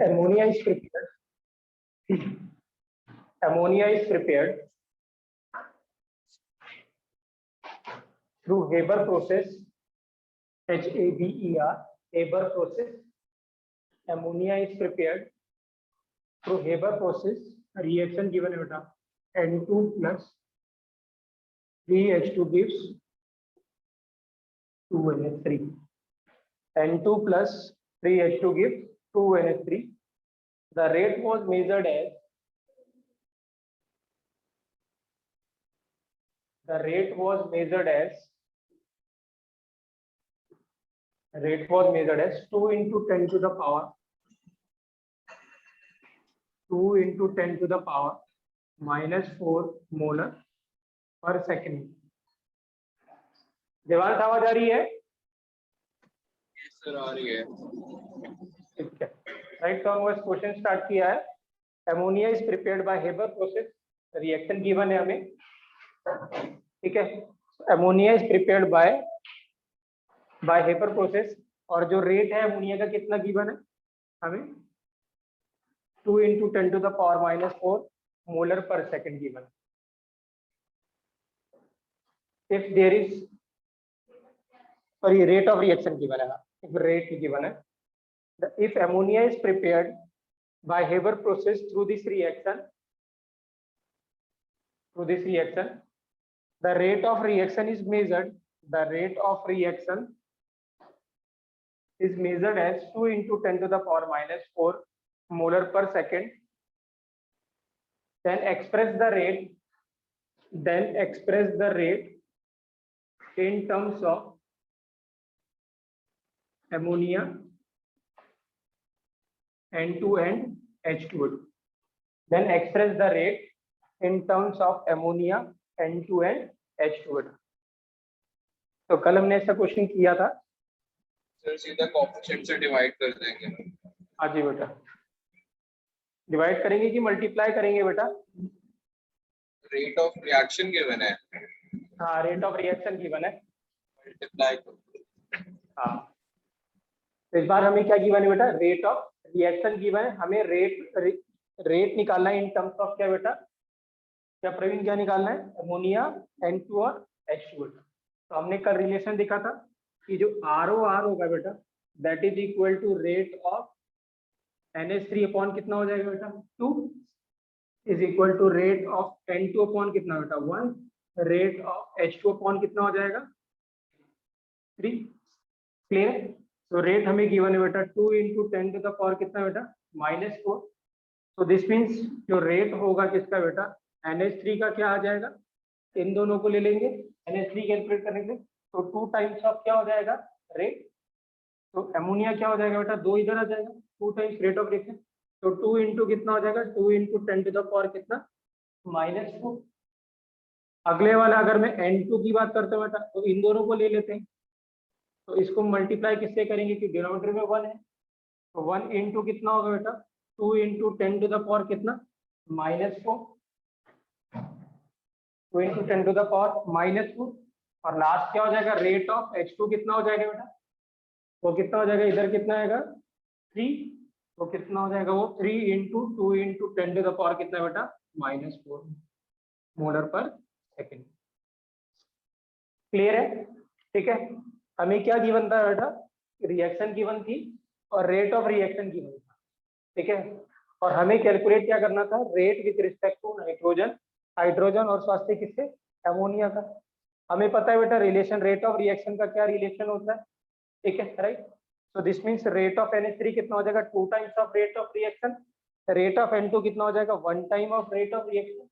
ammonia is prepared through Haber process, HABER, Haber process. Ammonia is prepared through Haber process. Reaction given है बेटा N2 plus 3H2 gives 2NH3. N2 plus 3H2 gives 2NH3. The rate was measured as 2 into 10 to the power 4 molar per second. Devansh आवाज आ रही है? Sir आ रही है। ठीक है, right. तो हमने क्वेश्चन स्टार्ट किया है। Ammonia is prepared by Haber process. Reaction given है हमें, ठीक है। Ammonia is prepared by Haber process, और जो रेट है अमोनिया का कितना गिवन है हमें 2 into 10 to the power minus 4 molar per second given. If there is, sorry, rate of reaction given है, if rate given है, if ammonia is prepared by Haber process through this reaction, the rate of reaction is measured. The rate of reaction is measured as 2 into 10 to the power minus 4 molar per second. Then express the rate in terms of ammonia N2 and H2. Then express the rate in terms of ammonia N2 and H2. तो कल हमने ऐसा question किया था sir, सीधा coefficient से divide कर देंगे। हाँ जी बेटा, डिवाइड करेंगे कि मल्टीप्लाई करेंगे बेटा? रेट ऑफ रिएक्शन गिवन है। हाँ, रेट ऑफ रिएक्शन गिवन है, मल्टीप्लाई करो। हाँ, तो इस बार हमें क्या गिवन है बेटा? रेट ऑफ रिएक्शन गिवन है। हमें रेट निकालना है इन टर्म्स ऑफ क्या बेटा? क्या प्रवीण, क्या निकालना है? अमोनिया N2 और H2। तो हमने कल रिलेशन देखा था कि जो ROR होगा बेटा, that is equal to rate of NH3 upon कितना हो जाएगा बेटा? 2 is equal to rate of N2 upon कितना बेटा? 1, रेट ऑफ H2 अपॉन कितना हो जाएगा? 3। क्लियर? तो रेट हमें गिवन है बेटा 2 into 10 to the power कितना बेटा? -4। तो दिस मीन्स जो रेट होगा किसका बेटा? NH3 का क्या आ जाएगा? इन दोनों को ले लेंगे NH3 कैलकुलेट करने के लिए, तो 2 टाइम्स ऑफ क्या हो जाएगा? रेट। तो अमोनिया क्या हो जाएगा बेटा? 2 इधर आ जाएगा, 2 टाइम्स रेट ऑफ रिएक्शन। तो 2 into कितना हो जाएगा? 2 into 10 to the power कितना? -4। अगले वाला अगर मैं N2 की बात करता हूँ बेटा, तो इन दोनों को ले लेते हैं, तो इसको मल्टीप्लाई किससे करेंगे कि डिनोमिनेटर में 1 है, तो 1 into कितना होगा बेटा? 2 into 10 to the power कितना? -4। 2 into 10 to the power -4। और लास्ट क्या हो जाएगा? रेट ऑफ H2 कितना हो जाएगा बेटा? वो कितना हो जाएगा? इधर कितना आएगा? 3। तो कितना हो जाएगा वो? 3 into 2 into 10 to the power कितना बेटा? -4 मोलर पर सेकेंड। क्लियर है? ठीक है। हमें क्या गिवन था बेटा? रिएक्शन गिवन थी और रेट ऑफ रिएक्शन गिवन था, ठीक है। और हमें कैलकुलेट क्या करना था? Rate with respect to hydrogen और स्वास्थ्य किससे? अमोनिया का। हमें पता है बेटा रिलेशन रेट ऑफ रिएक्शन का क्या रिलेशन होता है, ठीक है, right. So this means rate of NH3 कितना हो जाएगा? 2 times of rate of reaction. Rate of N2 कितना हो जाएगा? 1 time of rate of reaction.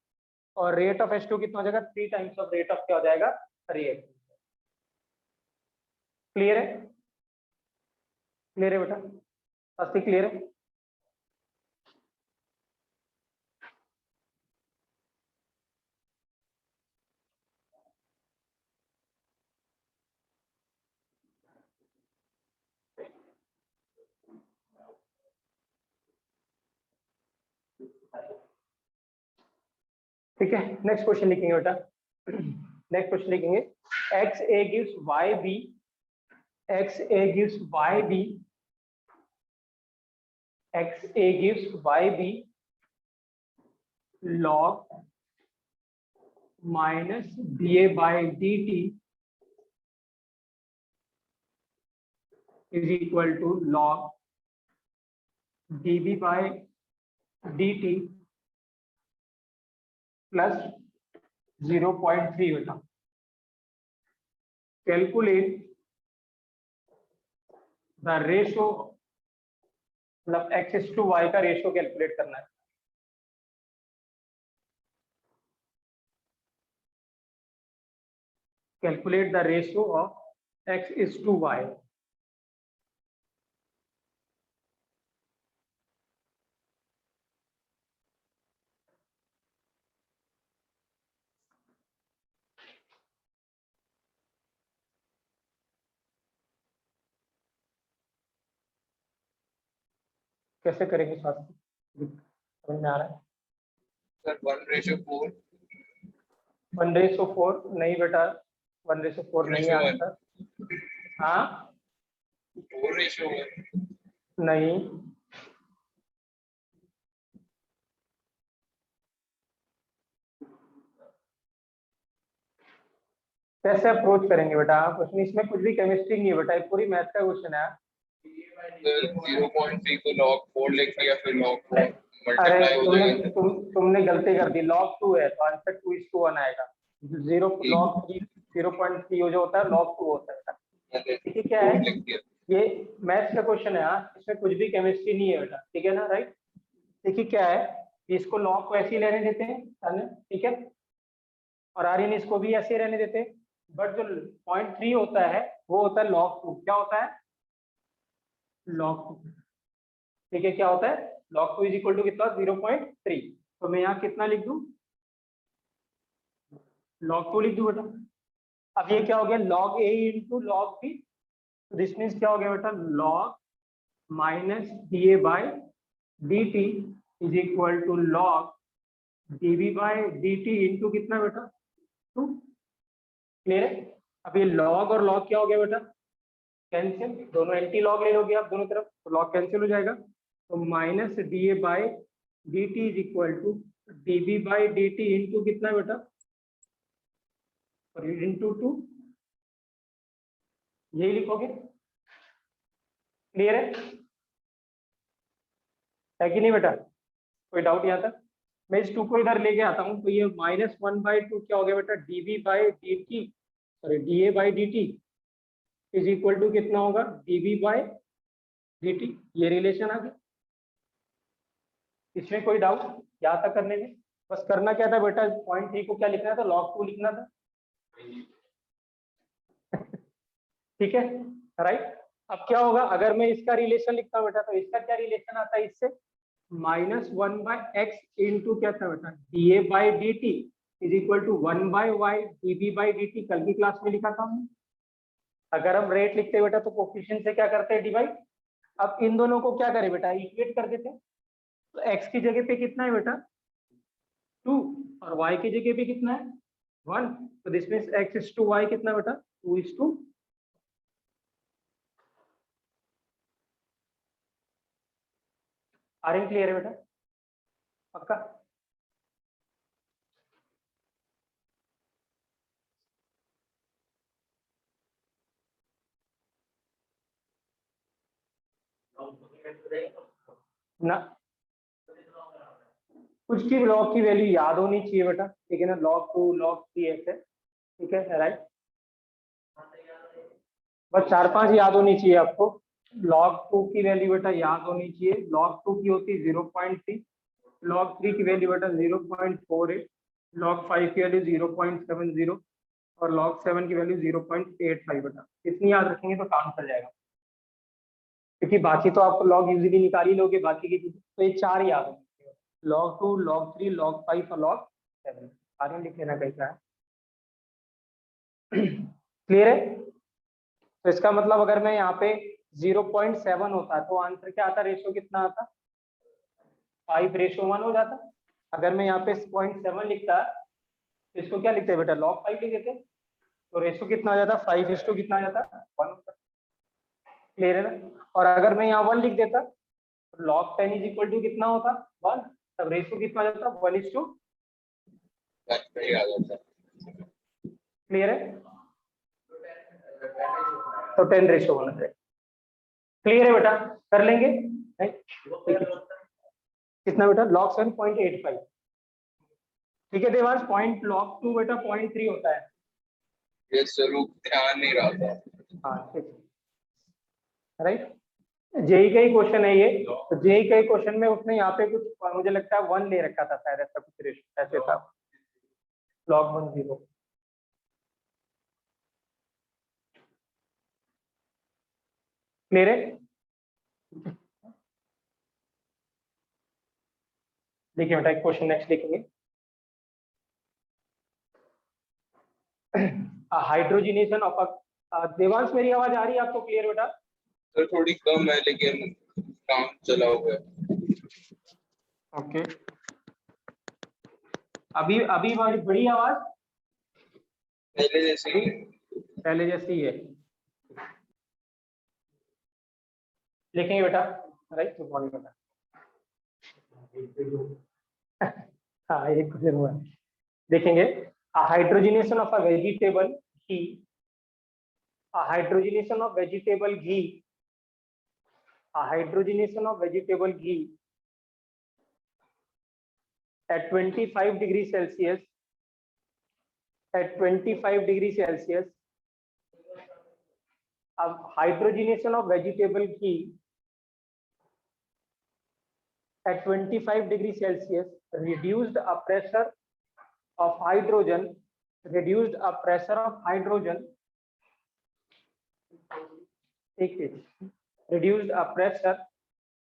और रेट ऑफ H2 कितना हो जाएगा? 3 टाइम्स ऑफ रेट ऑफ क्या हो जाएगा? रिएक्शन। क्लियर है? क्लियर है बेटा? स्वास्थ्य क्लियर है? ठीक है, नेक्स्ट क्वेश्चन लिखेंगे बेटा। नेक्स्ट क्वेश्चन लिखेंगे XA gives YB X A gives Y B log minus dA by dt is equal to log dB by dt plus 0.3 बेटा। कैलकुलेट द रेशो, मतलब x टू y का ratio calculate करना है। Calculate the ratio of x is to y. कैसे करेंगे शास्त्री, समझ में आ रहा है? सर 1:4 1:4 नहीं बेटा, 1:4 नहीं है आंसर। हाँ 4:1 नहीं, कैसे अप्रोच करेंगे बेटा क्वेश्चन? इसमें कुछ भी केमिस्ट्री नहीं है बेटा, ये पूरी मैथ का क्वेश्चन है। सर 0.3 को log 4 लिख दिया, फिर log 4 अरे मल्टीप्लाई हो जाएगा। तुमने गलती कर दी, log 2 है तो आंसर 2:1 आएगा। 0 log 3 0.3 जो होता है log 2 होता है। देखिए क्या है, ये मैथ्स का क्वेश्चन है, इसमें कुछ भी केमिस्ट्री नहीं है बेटा, ठीक है ना, राइट? देखिए क्या है, इसको log को ऐसे ही रहने देते हैं, ठीक है, और आर्यन इसको भी ऐसे ही रहने देते हैं, बट जो 0.3 होता है वो होता है log 2। क्या होता है? log 2, ठीक है, क्या होता है? log 2 इज इक्वल टू कितना? 0.3। तो मैं यहाँ कितना लिख दूं? log 2 लिख दूं बेटा। अब ये क्या हो गया? log a into log b, तो दिस मीन्स क्या हो गया बेटा? log minus da by dt is equal to log db by dt into कितना बेटा? 2। क्लियर है? अब ये log और log क्या हो गया बेटा? कैंसिल, दोनों एंटी लॉग ले लोगे आप दोनों तरफ, तो लॉग कैंसिल हो जाएगा। तो minus D A by D T is equal to D B by D T into कितना बेटा? इंटू 2, यही लिखोगे। क्लियर है कि नहीं बेटा? कोई डाउट यहाँ तक? मैं इस 2 को इधर लेके आता हूँ, तो ये -1/2 क्या हो गया बेटा? D B by D T, sorry D A by D T is equal to कितना होगा? dB by dt। ये रिलेशन आ गया। इसमें कोई डाउट यहाँ तक करने में? बस करना क्या था बेटा, 0.3 को क्या लिखना था? log 2 लिखना था। ठीक है, राइट? अब क्या होगा अगर मैं इसका रिलेशन लिखता हूँ बेटा, तो इसका क्या रिलेशन आता है इससे? -1/x इंटू क्या था बेटा? dA by D T is equal to 1/y dB by D T. कल की क्लास में लिखा था हमने। अगर हम रेट लिखते हैं बेटा तो कोफिशिएंट से क्या करते हैं? डिवाइड। अब इन दोनों को क्या करें बेटा? इक्वेट कर देते हैं। तो x की जगह पे कितना है बेटा? 2, और y की जगह पे कितना है? 1। तो this means x is to y कितना बेटा? 2:2। आर इन क्लियर है बेटा? पक्का? ना कुछ की log की वैल्यू याद होनी चाहिए बेटा, ठीक है ना? log 2 log 3 ऐसे, ठीक है, राइट? बस 4-5 याद होनी चाहिए आपको। log 2 की वैल्यू बेटा याद होनी चाहिए। log 2 की होती है 0.3, log 3 की वैल्यू बेटा 0.48, log 5 की वैल्यू 0.70 और log 7 की वैल्यू 0.85 बेटा। इतनी याद रखेंगे तो काम चल जाएगा, क्योंकि बाकी तो आप log इजीली निकाल ही लोगे बाकी की चीजें। तो ये 4 याद होंगे, log 2 log 3 log 5 और log 7। आगे लिख लेना कैसा है। क्लियर है? तो इसका मतलब अगर मैं यहाँ पे 0.7 होता तो आंसर क्या आता? रेशियो कितना आता? 5:1 हो जाता। अगर मैं यहाँ पे 0.7 लिखता तो इसको क्या लिखते बेटा? log 5 लिख देते, तो रेशियो कितना आ जाता? 5:, कितना आ जाता? 1 होता। क्लियर है ना? और अगर मैं यहाँ 1 लिख देता log 10 इज इक्वल टू कितना होता 1, तब रेशियो कितना आ जाता 1:2। क्लियर है? तो 10:1 है। क्लियर है बेटा? कर लेंगे? कितना बेटा? log 7.85। ठीक है देवांश, पॉइंट log 2 बेटा 0.3 होता है। ये स्वरूप ध्यान नहीं रहा था। हाँ ठीक, राइट। जेई का ही क्वेश्चन है ये, तो जेई का ही क्वेश्चन में उसने यहाँ पे कुछ मुझे लगता है 1 ले रखा था शायद, ऐसा कुछ रेशियो ऐसे था log 1:0। क्लियर है? देखिए बेटा एक क्वेश्चन नेक्स्ट देखेंगे। हाइड्रोजिनेशन ऑफ देवांश, मेरी आवाज आ रही है आपको क्लियर बेटा? तो थोड़ी कम है लेकिन काम चला हुआ है। ओके, अभी अभी बड़ी आवाज पहले जैसे ही पहले जैसी है। लिखेंगे बेटा, राइट? गुड मॉर्निंग बेटा। हाँ एक क्वेश्चन हुआ है, देखेंगे। Hydrogenation of a vegetable ghee, hydrogenation of vegetable ghee, hydrogenation of vegetable ghee at 25 degrees Celsius, at 25 degrees Celsius, अब hydrogenation of vegetable ghee at 25 degrees Celsius reduced a pressure of hydrogen, reduced a pressure of hydrogen, reduced a pressure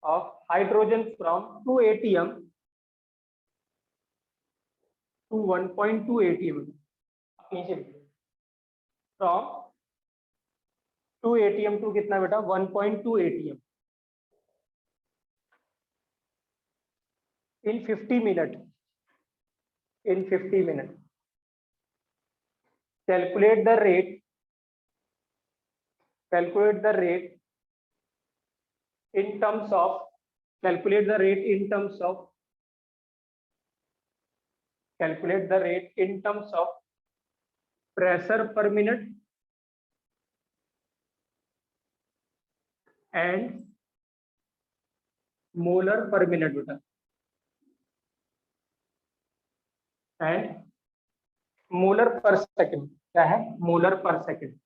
of hydrogen from 2 atm to 1.2 atm, from 2 atm to कितना बेटा 1.2 atm in 50 minutes, in 50 minutes. Calculate the rate, calculate the rate in terms of, calculate the rate in terms of, calculate the rate in terms of pressure per minute and molar per minute बेटा, and molar per second। क्या है? molar per second।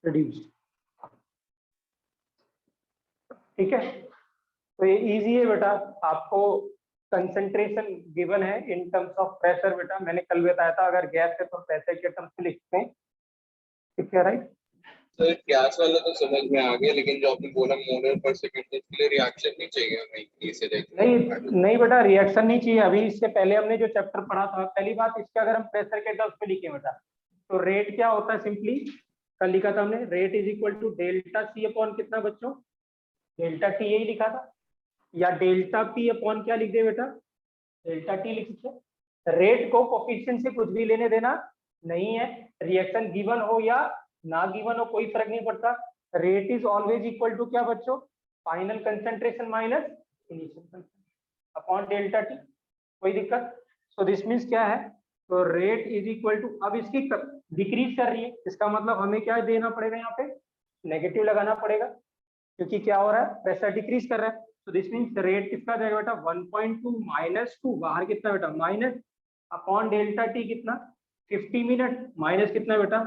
reduced, ठीक है? तो ये easy है बेटा, आपको कंसंट्रेशन गिवन है इन टर्म्स ऑफ प्रेशर बेटा, मैंने कल बताया था अगर गैस है तो प्रेशर के टर्म्स में लिखते हैं, ठीक है? राइट। तो गैस वाला तो समझ में आ गया, लेकिन जो आपने बोला मोलर पर सेकंड, इसके लिए रिएक्शन नहीं चाहिए हमें इसे नहीं नहीं बेटा, रिएक्शन नहीं चाहिए। अभी इससे पहले हमने जो चैप्टर पढ़ा था, पहली बात इसके अगर हम प्रेशर के टर्म्स में लिखे बेटा, तो रेट क्या होता है? सिंपली कल लिखा था हमने, rate is equal to delta C upon कितना बच्चों? डेल्टा टी, यही लिखा था। या डेल्टा पी अपॉन क्या लिख दे बेटा? डेल्टा टी लिख सकते। रेट को कोफिशिएंट से कुछ भी लेने देना नहीं है, रिएक्शन गिवन हो या ना गिवन हो कोई फर्क नहीं पड़ता। Rate is always equal to क्या बच्चों? Final concentration minus initial concentration upon delta T. कोई दिक्कत? सो दिस मीन्स क्या है? तो रेट इज इक्वल टू, अब इसकी डिक्रीज कर रही है, इसका मतलब हमें क्या देना पड़ेगा? यहाँ पे नेगेटिव लगाना पड़ेगा, क्योंकि क्या हो रहा है? प्रेशर डिक्रीज कर रहा है। तो दिस मीन्स रेट कितना जाएगा बेटा? 1.2 माइनस 2, बाहर कितना बेटा? माइनस, अपॉन डेल्टा टी कितना? 50 मिनट, माइनस कितना बेटा?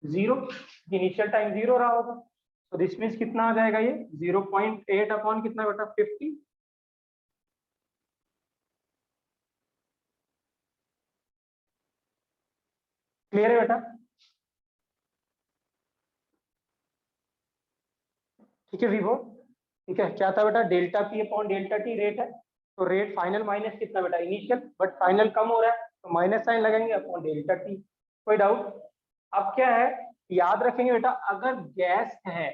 0, इनिशियल टाइम 0 रहा होगा। तो दिस मीन्स कितना आ जाएगा ये? 0.8 अपॉन कितना बेटा? 50। क्लियर है बेटा? ठीक है विभो, ठीक है। क्या था बेटा? Delta P upon delta T rate है, तो रेट फाइनल माइनस कितना बेटा? इनिशियल, बट फाइनल कम हो रहा है तो माइनस साइन लगेंगे अपॉन डेल्टा टी। कोई डाउट? अब क्या है, याद रखेंगे बेटा, अगर गैस है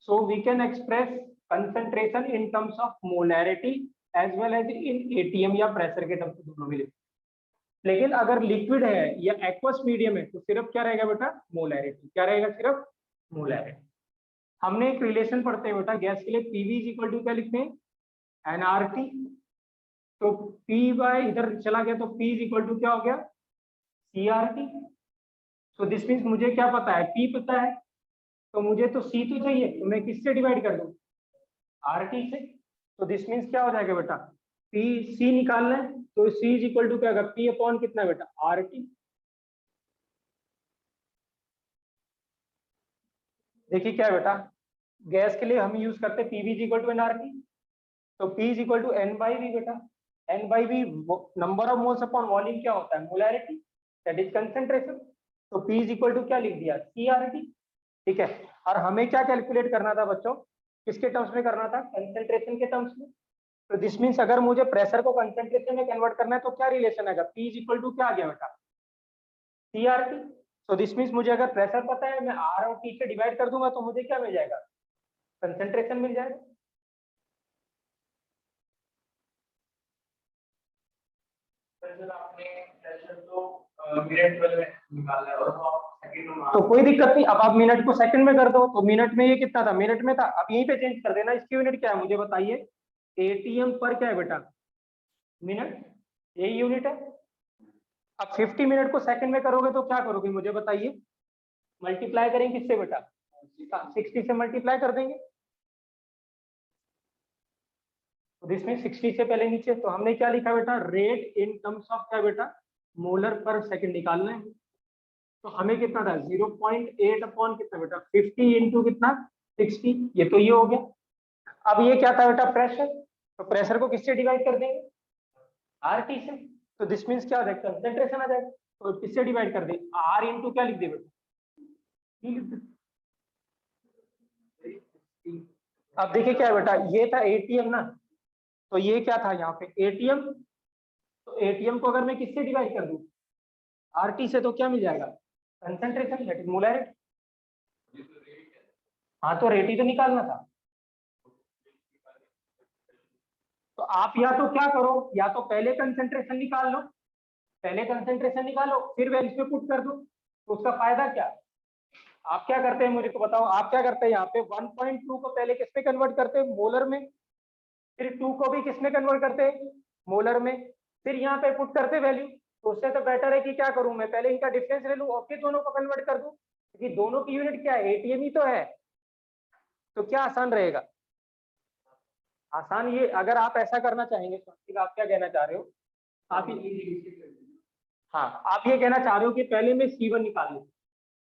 so we can express concentration in terms of molarity as well as in ATM या प्रेशर के टर्म्स, दोनों में लिखते हैं। लेकिन अगर लिक्विड है या एक्वस मीडियम है तो सिर्फ क्या रहेगा बेटा, मोलैरिटी। क्या रहेगा, सिर्फ मोलैरिटी। हमने एक रिलेशन पढ़ते हैं बेटा गैस के लिए, पीवी इज इक्वल टू क्या लिखते हैं, एनआरटी। तो पी बाय इधर चला गया तो पी इज इक्वल टू क्या हो गया, सीआरटी। सो दिस मीन्स मुझे क्या पता है, पी पता है, तो मुझे तो सी तो चाहिए, तो मैं किससे डिवाइड कर दूं, आरटी से। तो दिस मीन्स क्या हो जाएगा बेटा, पी सी निकालना है तो सी इज इक्वल टू क्या होगा, पी अपॉन कितना बेटा, आरटी। देखिए क्या है बेटा, गैस के लिए हम यूज करते हैं PV is equal to nRT. तो P is equal to n by V बेटा। N by V number of moles upon volume क्या होता है, मोलैरिटी, दैट इज कंसेंट्रेशन। तो पी इज इक्वल टू क्या लिख दिया, सीआरटी। ठीक है, और हमें क्या कैलकुलेट करना था बच्चों, किसके टर्म्स में करना था, कंसेंट्रेशन के टर्म्स में। तो दिस मीन्स अगर मुझे प्रेशर को कंसेंट्रेशन में कन्वर्ट करना है तो क्या रिलेशन आएगा, पी इज इक्वल टू क्या आ गया बेटा, सीआरटी। सो दिस मीन्स मुझे अगर प्रेशर पता है, मैं आर और टी से डिवाइड कर दूंगा तो मुझे क्या मिल जाएगा, कंसेंट्रेशन मिल जाएगा। आपने प्रेशर तो मिनट में निकालना है और सेकंड में, तो कोई दिक्कत नहीं, अब आप मिनट को सेकंड में कर दो। तो मिनट में ये कितना था, मिनट में था, अब यहीं पे चेंज कर देना। इसकी यूनिट क्या है मुझे बताइए, एटीएम पर क्या है बेटा, मिनट, यही यूनिट है। अब 50 मिनट को सेकंड में करोगे तो क्या करोगे मुझे बताइए, मल्टीप्लाई करेंगे किससे बेटा, 60 से मल्टीप्लाई कर देंगे। तो इसमें 60 से पहले नीचे, तो हमने क्या लिखा बेटा, रेट इन टर्म्स ऑफ क्या बेटा, मोलर पर सेकंड निकालना है। तो हमें कितना था, 0.8 अपॉन कितना बेटा, 50 इंटू कितना, 60, ये तो ये हो गया। अब ये क्या था बेटा, प्रेशर। तो प्रेशर को किससे डिवाइड कर देंगे, आरटी से। तो दिस मीन्स क्या हो जाएगा, कंसेंट्रेशन आ जाएगा। तो किससे डिवाइड कर दे, आर इंटू क्या लिख दे बेटा, अब देखिए क्या है बेटा, ये था एटीएम ना, तो ये क्या था यहाँ पे एटीएम। तो एटीएम को अगर मैं किससे डिवाइड कर दूं, आरटी से, तो क्या मिल जाएगा, कंसेंट्रेशन, दैट इज मोलैरिटी। हाँ तो रेट ही तो निकालना था। तो आप या तो क्या करो, या तो पहले कंसेंट्रेशन निकाल लो, पहले कंसेंट्रेशन निकालो फिर वैल्यू पे पुट कर दो। तो उसका फायदा क्या, आप क्या करते हैं मुझे तो बताओ, आप क्या करते हैं यहाँ पे 1.2 को पहले किस में कन्वर्ट करते हैं, मोलर में, फिर 2 को भी किस में कन्वर्ट करते हैं, मोलर में, फिर यहाँ पे पुट करते वैल्यू। तो उससे तो बेटर है कि क्या करूं, मैं पहले इनका डिफरेंस ले लूं और फिर दोनों को कन्वर्ट कर दूं, क्योंकि दोनों की यूनिट क्या है, एटीएम ही तो है। तो क्या आसान रहेगा, आसान ये, अगर आप ऐसा करना चाहेंगे तो आप क्या कहना चाह रहे हो, आप हाँ आप ये कहना चाह रहे हो कि पहले मैं C1 निकाल लूं।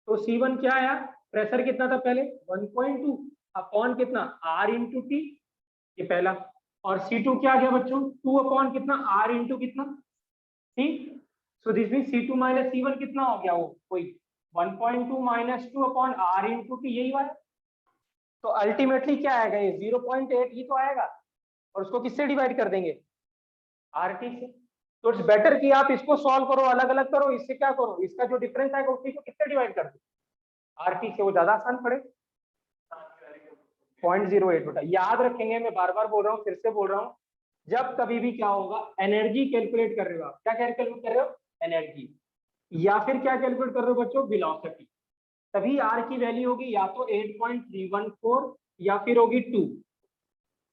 तो C1 क्या आया, प्रेशर कितना था पहले 1.2 अपॉन कितना, R इंटू टी, ये पहला। और C2 क्या आ गया बच्चों, 2 अपॉन कितना, R इंटू कितना, T. So this mean C2 minus C1 कितना हो गया, वो कोई 1.2 minus 2 upon R into T, यही वाला। तो अल्टीमेटली क्या आएगा, ये 0.8 ही तो आएगा, और उसको किससे डिवाइड कर देंगे, आरटी से। तो इट्स बेटर कि आप इसको सॉल्व करो, अलग अलग करो, इससे क्या करो, इसका जो डिफरेंस आएगा उसी को किससे डिवाइड कर दो, आरटी से, वो ज्यादा आसान पड़े। 0.08 बेटा याद रखेंगे, मैं बार बार बोल रहा हूँ, फिर से बोल रहा हूँ, जब कभी भी क्या होगा, एनर्जी कैलकुलेट कर रहे हो आप, क्या कैलकुलेट कर रहे हो, एनर्जी, या फिर क्या कैलकुलेट कर रहे हो बच्चों, वेलोसिटी, तभी आर की वैल्यू होगी या तो 8.314 या फिर होगी 2,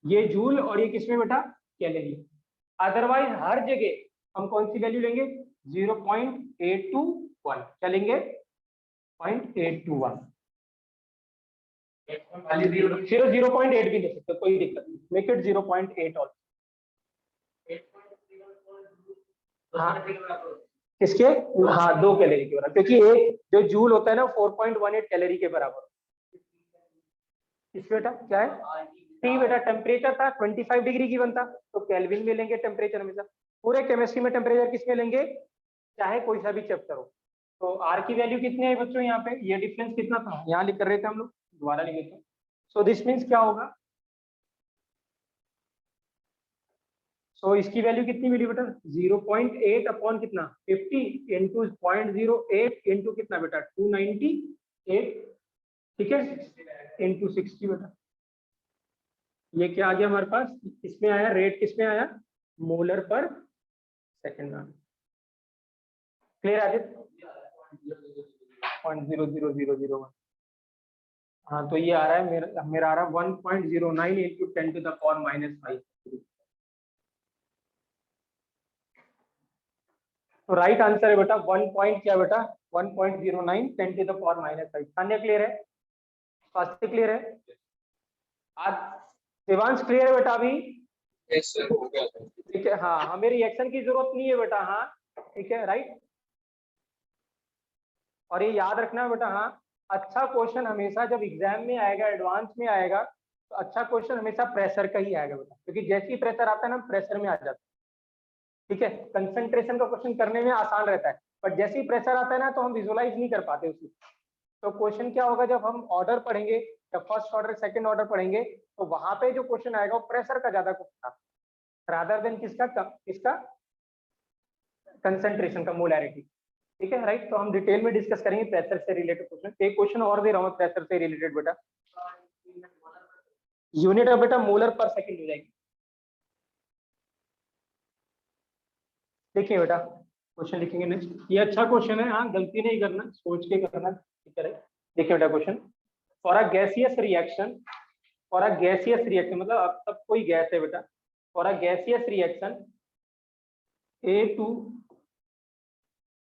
ये जूल और ये किसमें बेटा, कैलोरी। अदरवाइज हर जगह हम कौन सी वैल्यू लेंगे, 0.821, क्या लेंगे, 0.821, फिर 0.8 भी ले सकते, कोई दिक्कत नहीं, मेक इट 0.8 और हाँ किसके, हाँ 2 कैलोरी के बराबर, क्योंकि एक जो जूल होता है ना 4.18 कैलोरी के बराबर। इस बेटा क्या है, टी बेटा टेम्परेचर था 25 डिग्री की बनता, तो केल्विन में लेंगे टेम्परेचर हमेशा, पूरे केमिस्ट्री में टेम्परेचर किस में लेंगे, चाहे कोई सा भी चैप्टर हो। तो आर की वैल्यू कितनी है बच्चों, यहाँ पे ये डिफरेंस कितना था, यहाँ लिख कर रहे थे हम लोग, दोबारा लिख देते हैं। सो दिस मीन्स क्या होगा, सो इसकी वैल्यू कितनी मिली बेटा, 0.8 अपॉन कितना, 50 इंटू 0.08 इंटू कितना बेटा, 298, ठीक है, इंटू 60 बेटा। ये क्या आ गया हमारे पास, इसमें आया रेट, किसमें आया, मोलर पर सेकंड में। क्लियर आदित्य? 0.00001। हाँ तो ये आ रहा है मेरा आ रहा है 1.09 इंटू 10 टू द पावर -5। तो राइट आंसर है बेटा 1 पॉइंट क्या बेटा 1.09 10 to the power -5। Sanya clear है? स्वास्थ्य क्लियर है? आज शिवांश क्लियर है बेटा अभी? यस सर, हो गया था। ठीक है, हाँ हमें रिएक्शन की जरूरत नहीं है बेटा। हाँ ठीक है, राइट। और ये याद रखना बेटा, हाँ अच्छा क्वेश्चन हमेशा जब एग्जाम में आएगा, एडवांस में आएगा, तो अच्छा क्वेश्चन हमेशा प्रेशर का ही आएगा बेटा, क्योंकि जैसे ही प्रेशर आता है ना प्रेशर में आ जाता है। ठीक है, कंसंट्रेशन का क्वेश्चन करने में आसान रहता है, बट जैसे ही प्रेशर आता है ना तो हम विजुअलाइज नहीं कर पाते उसको। तो क्वेश्चन क्या होगा, जब हम ऑर्डर पढ़ेंगे, जब फर्स्ट ऑर्डर सेकंड ऑर्डर पढ़ेंगे, तो वहां पे जो क्वेश्चन आएगा वो प्रेशर का ज्यादा क्वेश्चन रादर देन किसका कंसंट्रेशन का, मोलैरिटी। ठीक है, राइट। तो हम डिटेल में डिस्कस करेंगे प्रेशर से रिलेटेड क्वेश्चन। एक क्वेश्चन और दे रहा हूँ प्रेशर से रिलेटेड बेटा, यूनिट ऑफ बेटा मोलर पर सेकंड हो जाएगी। देखिए बेटा क्वेश्चन लिखेंगे नेक्स्ट, ये अच्छा क्वेश्चन है, हाँ गलती नहीं करना, सोच के करना। ठीक है, देखिए बेटा question, for a gaseous reaction, for a gaseous reaction मतलब अब तक कोई गैस है बेटा, for a gaseous reaction A2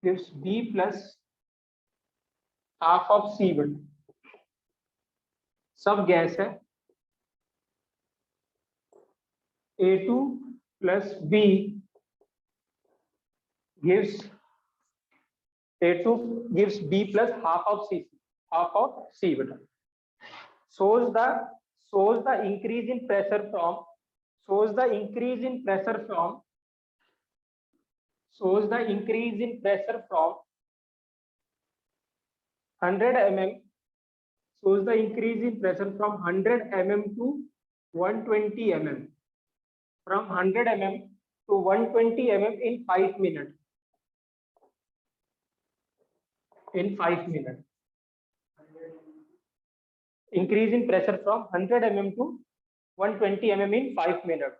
gives B plus half of C बेटा, सब गैस है, A2 plus B gives B plus half of C बेटा, shows the increase in pressure from 100 mm, shows the increase in pressure from 100 mm to 120 mm, from 100 mm to 120 mm in 5 minutes. In 5 minutes, increase in pressure from 100 mm to 120 mm in 5 minutes.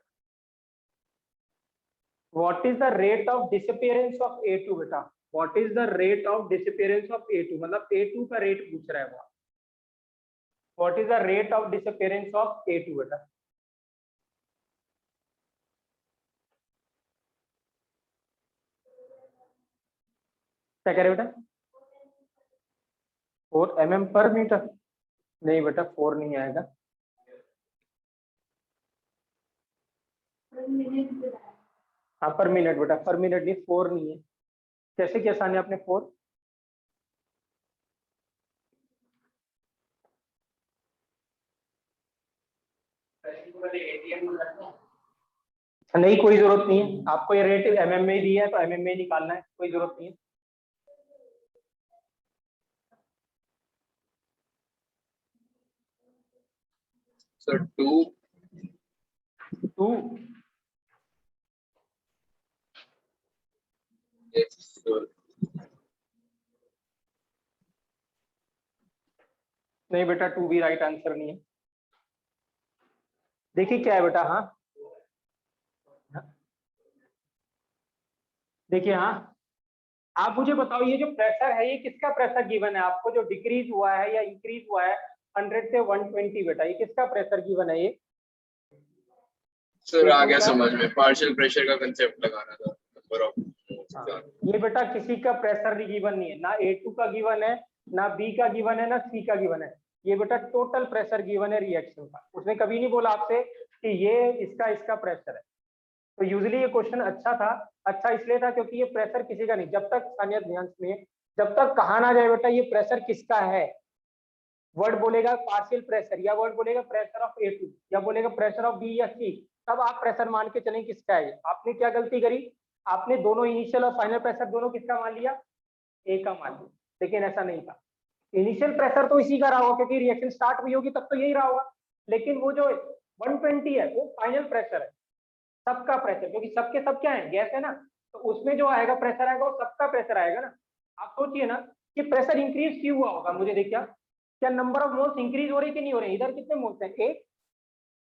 What is the rate of disappearance of A2 बेटा? What is the rate of disappearance of A2? मतलब A2 का rate पूछ रहा है वो। What is the rate of disappearance of A2 बेटा? क्या कह रहे बेटा? 4 mm पर मीटर? नहीं बेटा 4 नहीं आएगा। हाँ पर मिनट बेटा, पर मिनट नहीं, 4 नहीं है। कैसे किया सान्या आपने 4? नहीं कोई जरूरत नहीं है, आपको ये रेट mm में ही दिया है तो mm में ही निकालना है, कोई जरूरत नहीं है। Sir 2 yes sir. नहीं बेटा 2 भी राइट आंसर नहीं है। देखिए क्या है बेटा, हाँ देखिए, हाँ आप मुझे बताओ ये जो प्रेशर है ये किसका प्रेशर गिवन है आपको, जो डिक्रीज हुआ है या इंक्रीज हुआ है 100 से 120 बेटा, ये किसका प्रेशर गिवन है? ये सर आ गया समझ में, पार्शियल प्रेशर का कंसेप्ट लगाना था, नंबर ऑफ। ये बेटा किसी का प्रेशर भी गिवन नहीं है, ना A2 का गिवन है, ना B का गिवन है, ना C का गिवन है। ये बेटा टोटल प्रेशर गिवन है रिएक्शन का। उसने कभी नहीं बोला आपसे कि ये इसका प्रेशर है। तो यूजुअली ये क्वेश्चन अच्छा था, अच्छा इसलिए था क्योंकि ये प्रेशर किसी का नहीं, जब तक सानिया ध्यान में, जब तक कहा ना जाए बेटा ये प्रेशर किसका है, वर्ड बोलेगा पार्शियल प्रेशर, या वर्ड बोलेगा प्रेशर ऑफ A2, या बोलेगा प्रेशर ऑफ B या C, तब आप प्रेशर मान के चलें किसका है। आपने क्या गलती करी, आपने दोनों इनिशियल और फाइनल प्रेशर दोनों किसका मान लिया, A का मान लिया, लेकिन ऐसा नहीं था। इनिशियल प्रेशर तो इसी का रहा होगा क्योंकि रिएक्शन स्टार्ट हुई होगी तब तो यही रहा होगा, लेकिन वो जो 120 है वो फाइनल प्रेशर है, सबका प्रेशर, क्योंकि सबके सब क्या है, गैस है ना, तो उसमें जो आएगा प्रेशर आएगा वो सबका प्रेशर आएगा ना। आप सोचिए ना कि प्रेशर इंक्रीज क्यों हुआ होगा, मुझे देखिए क्या नंबर ऑफ मोल्स इंक्रीज हो रही कि नहीं हो रही, इधर कितने मोल्स हैं 1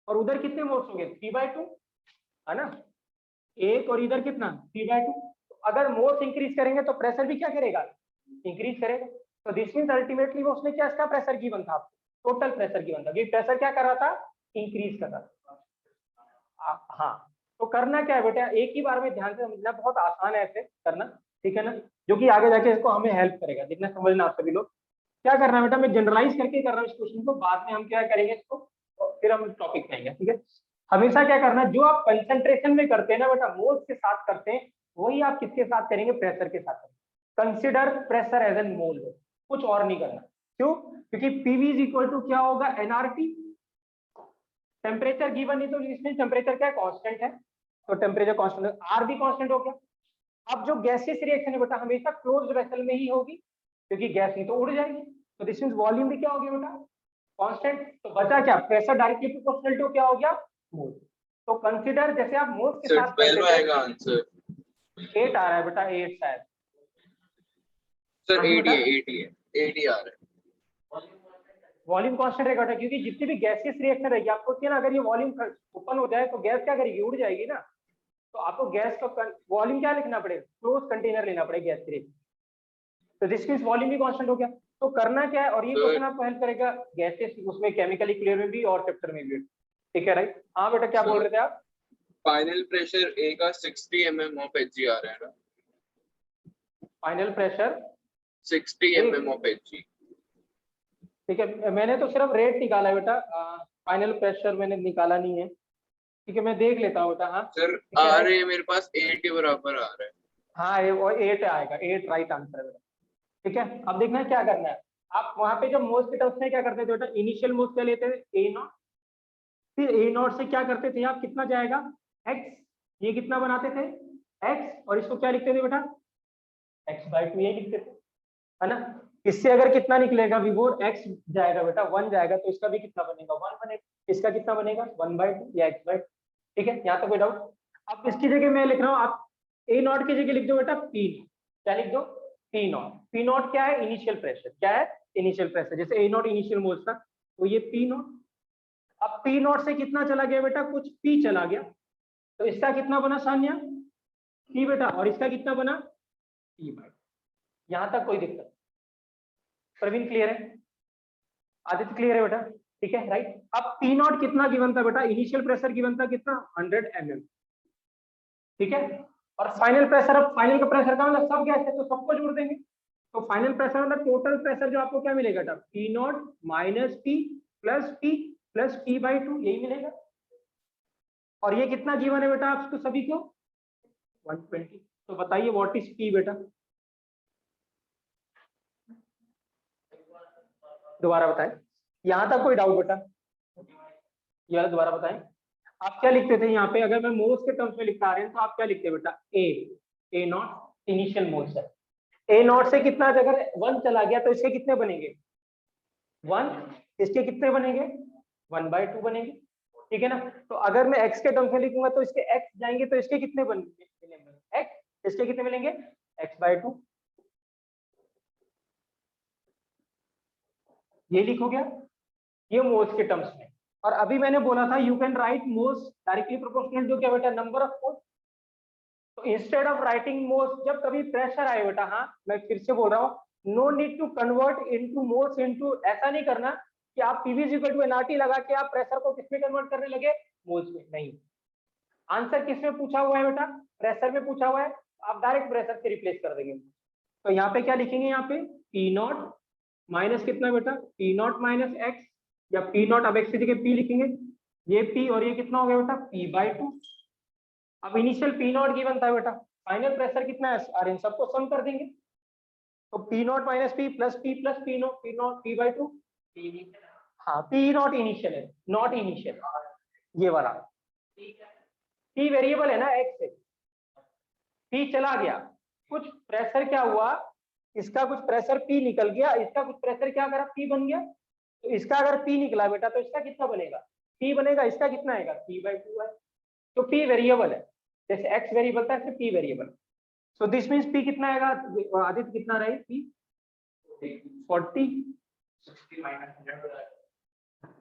और उधर कितने मोल्स होंगे 3/2 है ना, 1 और इधर कितना 3/2, तो अगर मोल्स इंक्रीज करेंगे तो प्रेशर भी क्या करेगा, इंक्रीज करेगा। तो दिस मींस अल्टीमेटली वो उसने क्या इसका प्रेशर गिवन था, टोटल प्रेशर गिवन था, ये प्रेशर क्या कर रहा था, इंक्रीज कर रहा था। हाँ, तो करना क्या है बेटा, एक ही बार में ध्यान से समझना, बहुत आसान है ऐसे करना, ठीक है ना, जो कि आगे जाके इसको हमें हेल्प करेगा, जितना समझना आप सभी लोग। क्या करना है बेटा, मैं जनरलाइज करके कर रहा हूँ इस क्वेश्चन को, बाद में हम क्या करेंगे इसको, फिर हम टॉपिक करेंगे, ठीक है। हमेशा क्या करना है, जो आप कंसंट्रेशन में करते हैं ना बेटा, मोल्स के साथ करते हैं, वही आप किसके साथ करेंगे, प्रेशर के साथ करेंगे। कंसिडर प्रेशर एज एन मोल, कुछ और नहीं करना। क्यों? क्योंकि पीवी इज इक्वल टू क्या होगा, एनआरटी, टेम्परेचर गिवन नहीं, तो इसमें टेम्परेचर क्या कांस्टेंट है, तो टेम्परेचर कांस्टेंट, आर भी कांस्टेंट हो गया। अब जो गैसियस रिएक्शन है बेटा, हमेशा क्लोज्ड वेसल में ही होगी, क्योंकि गैस नहीं तो उड़ जाएगी, तो दिस मींस वॉल्यूम भी क्या हो गया बेटा, कांस्टेंट। तो बचा क्या, प्रेशर डायरेक्टली प्रोपोर्शनल टू क्या हो गया, मोल। तो कंसीडर, जैसे आप मोल्स के सर साथ 12 आएगा आंसर। 8 आ रहा है बेटा, 8 शायद सर हाँ, 8 बेटा? ही 8 ही आ रहा है। वॉल्यूम कांस्टेंट रहेगा बेटा, क्योंकि जितनी भी गैसियस रिएक्शन रहेगी, आपको क्या ना, अगर ये वॉल्यूम ओपन हो जाए तो गैस क्या करेगी, उड़ जाएगी ना, तो आपको गैस का वॉल्यूम क्या लिखना पड़ेगा, क्लोज कंटेनर लेना पड़ेगा गैस के लिए। तो दिस मींस वॉल्यूम भी कांस्टेंट हो गया। तो करना क्या है, और ये क्वेश्चन आपको हेल्प करेगा गैसेस, उसमें केमिकल इक्विलिब्रियम में भी और चैप्टर में भी, ठीक है, राइट। हाँ बेटा, क्या बोल रहे थे आप? फाइनल प्रेशर ए का 60 mm ऑफ एचजी आ रहा है ना, final pressure 60 mm of Hg. ठीक है, मैंने तो सिर्फ रेट निकाला है बेटा, फाइनल प्रेशर मैंने निकाला नहीं है, ठीक है, मैं देख लेता हूँ बेटा। हाँ सर ठीक आ है, रहे हैं मेरे पास 8 के बराबर आ रहा है। हाँ ये वो 8 आएगा, 8 राइट आंसर है बेटा, ठीक है। अब देखना है क्या करना है, आप वहां पे जब मोल्स के टर्म्स में क्या करते थे बेटा, इनिशियल मोल्स क्या लेते थे, ए नॉट, फिर ए नॉट से क्या करते थे आप, कितना जाएगा, एक्स, ये कितना बनाते थे, एक्स, और इसको क्या लिखते थे बेटा, x/2, ये लिखते थे, है ना। इससे अगर कितना निकलेगा, विवोर एक्स जाएगा बेटा, 1 जाएगा, तो इसका भी कितना बनेगा, 1 बनेगा, इसका कितना बनेगा, 1/2 या x/2, ठीक है, यहाँ तक कोई डाउट? अब इसकी जगह मैं लिख रहा हूँ, आप ए नॉट की जगह लिख दो बेटा पी, क्या लिख दो, पी नॉट। पी नॉट क्या है, इनिशियल प्रेशर, क्या है, इनिशियल प्रेशर, जैसे ए नॉट इनिशियल मोल्स था, तो ये पी नॉट। अब पी नॉट से कितना चला गया बेटा, कुछ पी चला गया, तो इसका कितना बना सान्या, पी बेटा, और इसका कितना बना, पी/, यहां तक कोई दिक्कत? प्रवीण क्लियर है, आदित्य क्लियर है बेटा, ठीक है, राइट। अब पी नॉट कितना गिवन था बेटा, इनिशियल प्रेशर गिवन था कितना, 100 mm, ठीक है। और फाइनल प्रेशर, अब फाइनल का प्रेशर का मतलब सब गैस है, तो सबको जोड़ देंगे, तो फाइनल प्रेशर मतलब टोटल प्रेशर जो आपको क्या मिलेगा बेटा, P not minus P plus p/2, यही मिलेगा। और ये कितना गिवन है बेटा आपको सभी को, 120। तो बताइए व्हाट इज पी बेटा, दोबारा बताएं, यहां तक कोई डाउट बेटा, ये वाला दोबारा बताएं। आप क्या लिखते थे यहाँ पे, अगर मैं मोल्स के टर्म्स में लिखा रहे हैं तो आप क्या लिखते बेटा, ए नॉट इनिशियल मोल्स है, ए नॉट से कितना, अगर 1 चला गया तो इसके कितने बनेंगे, 1, इसके कितने बनेंगे, 1/2 बनेंगे, ठीक है ना। तो अगर मैं x के टर्म्स में लिखूंगा तो इसके x जाएंगे, तो इसके कितने बनेंगे, x, इसके कितने मिलेंगे, x/2, ये लिखोगे, ये मोल्स के टर्म्स में। और अभी मैंने बोला था you can write moles directly proportional to क्या बेटा, नंबर ऑफ मोल्स। तो इंस्टेड ऑफ राइटिंग मोल्स, जब कभी प्रेशर आए बेटा, हाँ मैं फिर से बोल रहा हूँ, no need to convert into moles into, ऐसा नहीं करना कि आप pv=nRT लगा के आप प्रेशर को किसमें कन्वर्ट करने लगे, मोल्स में, नहीं। आंसर किसमें पूछा हुआ है बेटा, प्रेशर में पूछा हुआ है, आप डायरेक्ट प्रेशर से रिप्लेस कर देंगे। तो यहाँ पे क्या लिखेंगे, यहाँ पे पी नॉट माइनस कितना बेटा, पी नॉट माइनस एक्स, या पी नॉट, अब एक्स की जगह पी लिखेंगे, ये पी और ये कितना हो गया बेटा, p/2। अब इनिशियल पी नॉट गिवन था बेटा, फाइनल प्रेशर कितना है, और इन सबको सम कर देंगे, तो P not minus P plus P not p/2, हाँ पी नॉट इनिशियल है, नॉट इनिशियल, ये वाला पी वेरिएबल है ना, एक्स से पी चला गया, कुछ प्रेशर क्या हुआ, इसका कुछ प्रेशर पी निकल गया, इसका कुछ प्रेशर क्या करा, पी बन गया, तो इसका अगर पी निकला बेटा तो इसका कितना बनेगा, पी बनेगा, इसका कितना आएगा, p/2 है। तो पी वेरिएबल है, जैसे एक्स वेरिएबल था ऐसे P variable. So this means P कितना आएगा, आदित्य कितना रहे, पी 40,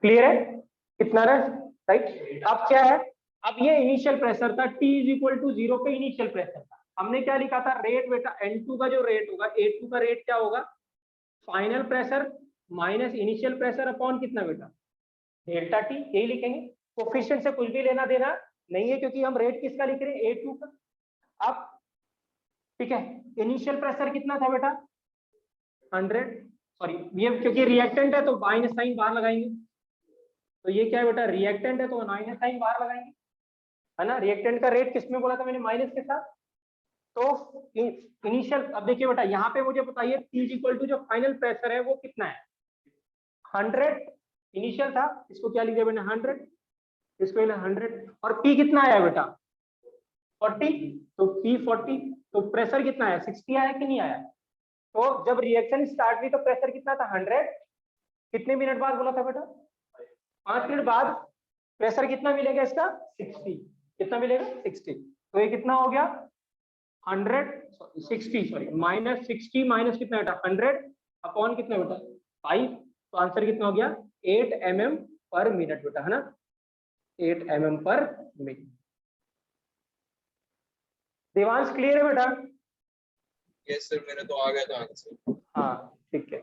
क्लियर है, कितना रहे, राइट। अब क्या है, अब ये इनिशियल प्रेशर था, T = 0 पे इनिशियल प्रेशर था, हमने क्या लिखा था रेट बेटा, N2 का जो रेट होगा, A2 का रेट क्या होगा, final pressure minus initial pressure upon कितना बेटा, डेल्टा टी, यही लिखेंगे। कोफिशिएंट से कुछ भी लेना देना नहीं है, क्योंकि हम रेट किसका लिख रहे हैं, A2 का। अब ठीक है, इनिशियल प्रेशर कितना था बेटा 100, सॉरी ये क्योंकि रिएक्टेंट है तो माइनस साइन बाहर लगाएंगे, तो ये क्या है बेटा रिएक्टेंट है तो माइनस साइन बाहर लगाएंगे, है ना। रिएक्टेंट का रेट किसमें बोला था मैंने, माइनस के साथ। तो इनिशियल, अब देखिए बेटा यहाँ पे मुझे बताइए P इक्वल टू जो फाइनल प्रेशर है वो कितना है, 100 इनिशियल था, इसको क्या लिखा मैंने 100, इसको 100, और P कितना आया बेटा 40, तो P 40, तो प्रेशर कितना आया 60 आया कि नहीं आया। तो जब रिएक्शन स्टार्ट हुई तो प्रेशर कितना था 100, कितने मिनट बाद बोला था बेटा 5 मिनट बाद प्रेशर कितना मिलेगा इसका 60, कितना मिलेगा 60, तो ये कितना हो गया 60 सॉरी माइनस 60 माइनस कितना बेटा 100 अपॉन कितना बेटा 5, तो आंसर कितना हो गया 8 mm पर मिनट बेटा, है ना 8 mm पर मिनट। देवांश क्लियर है बेटा। यस सर, मेरे तो आ गया था आंसर। हाँ ठीक है,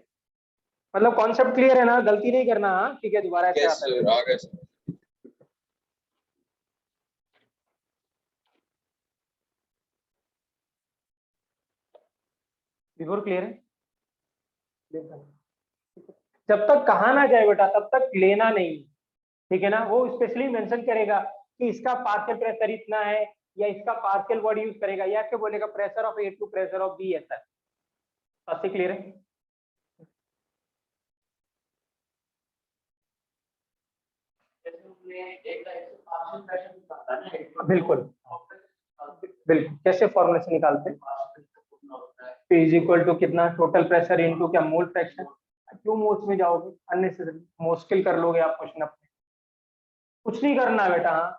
मतलब कॉन्सेप्ट क्लियर है ना, गलती नहीं करना, हाँ ठीक है, दोबारा ऐसे यस आता है। सर, आ गया सर। बिल्कुल क्लियर है। जब तक कहा ना जाए बेटा तब तक लेना नहीं, ठीक है ना। वो स्पेशली मेंशन करेगा कि इसका पार्शियल प्रेशर इतना है, या इसका पार्शियल वर्ड यूज करेगा, या क्या बोलेगा pressure of A to pressure of B, ऐसा। सबसे क्लियर है। बिल्कुल बिल्कुल, कैसे फॉर्मूले से निकालते हैं, P इज इक्वल टू कितना टोटल प्रेशर इनटू क्या मोल फ्रैक्शन। क्यों मोल्स में जाओगे, अननेसेसरी मुश्किल कर लोगे आप क्वेश्चन अपने। कुछ नहीं करना बेटा, हाँ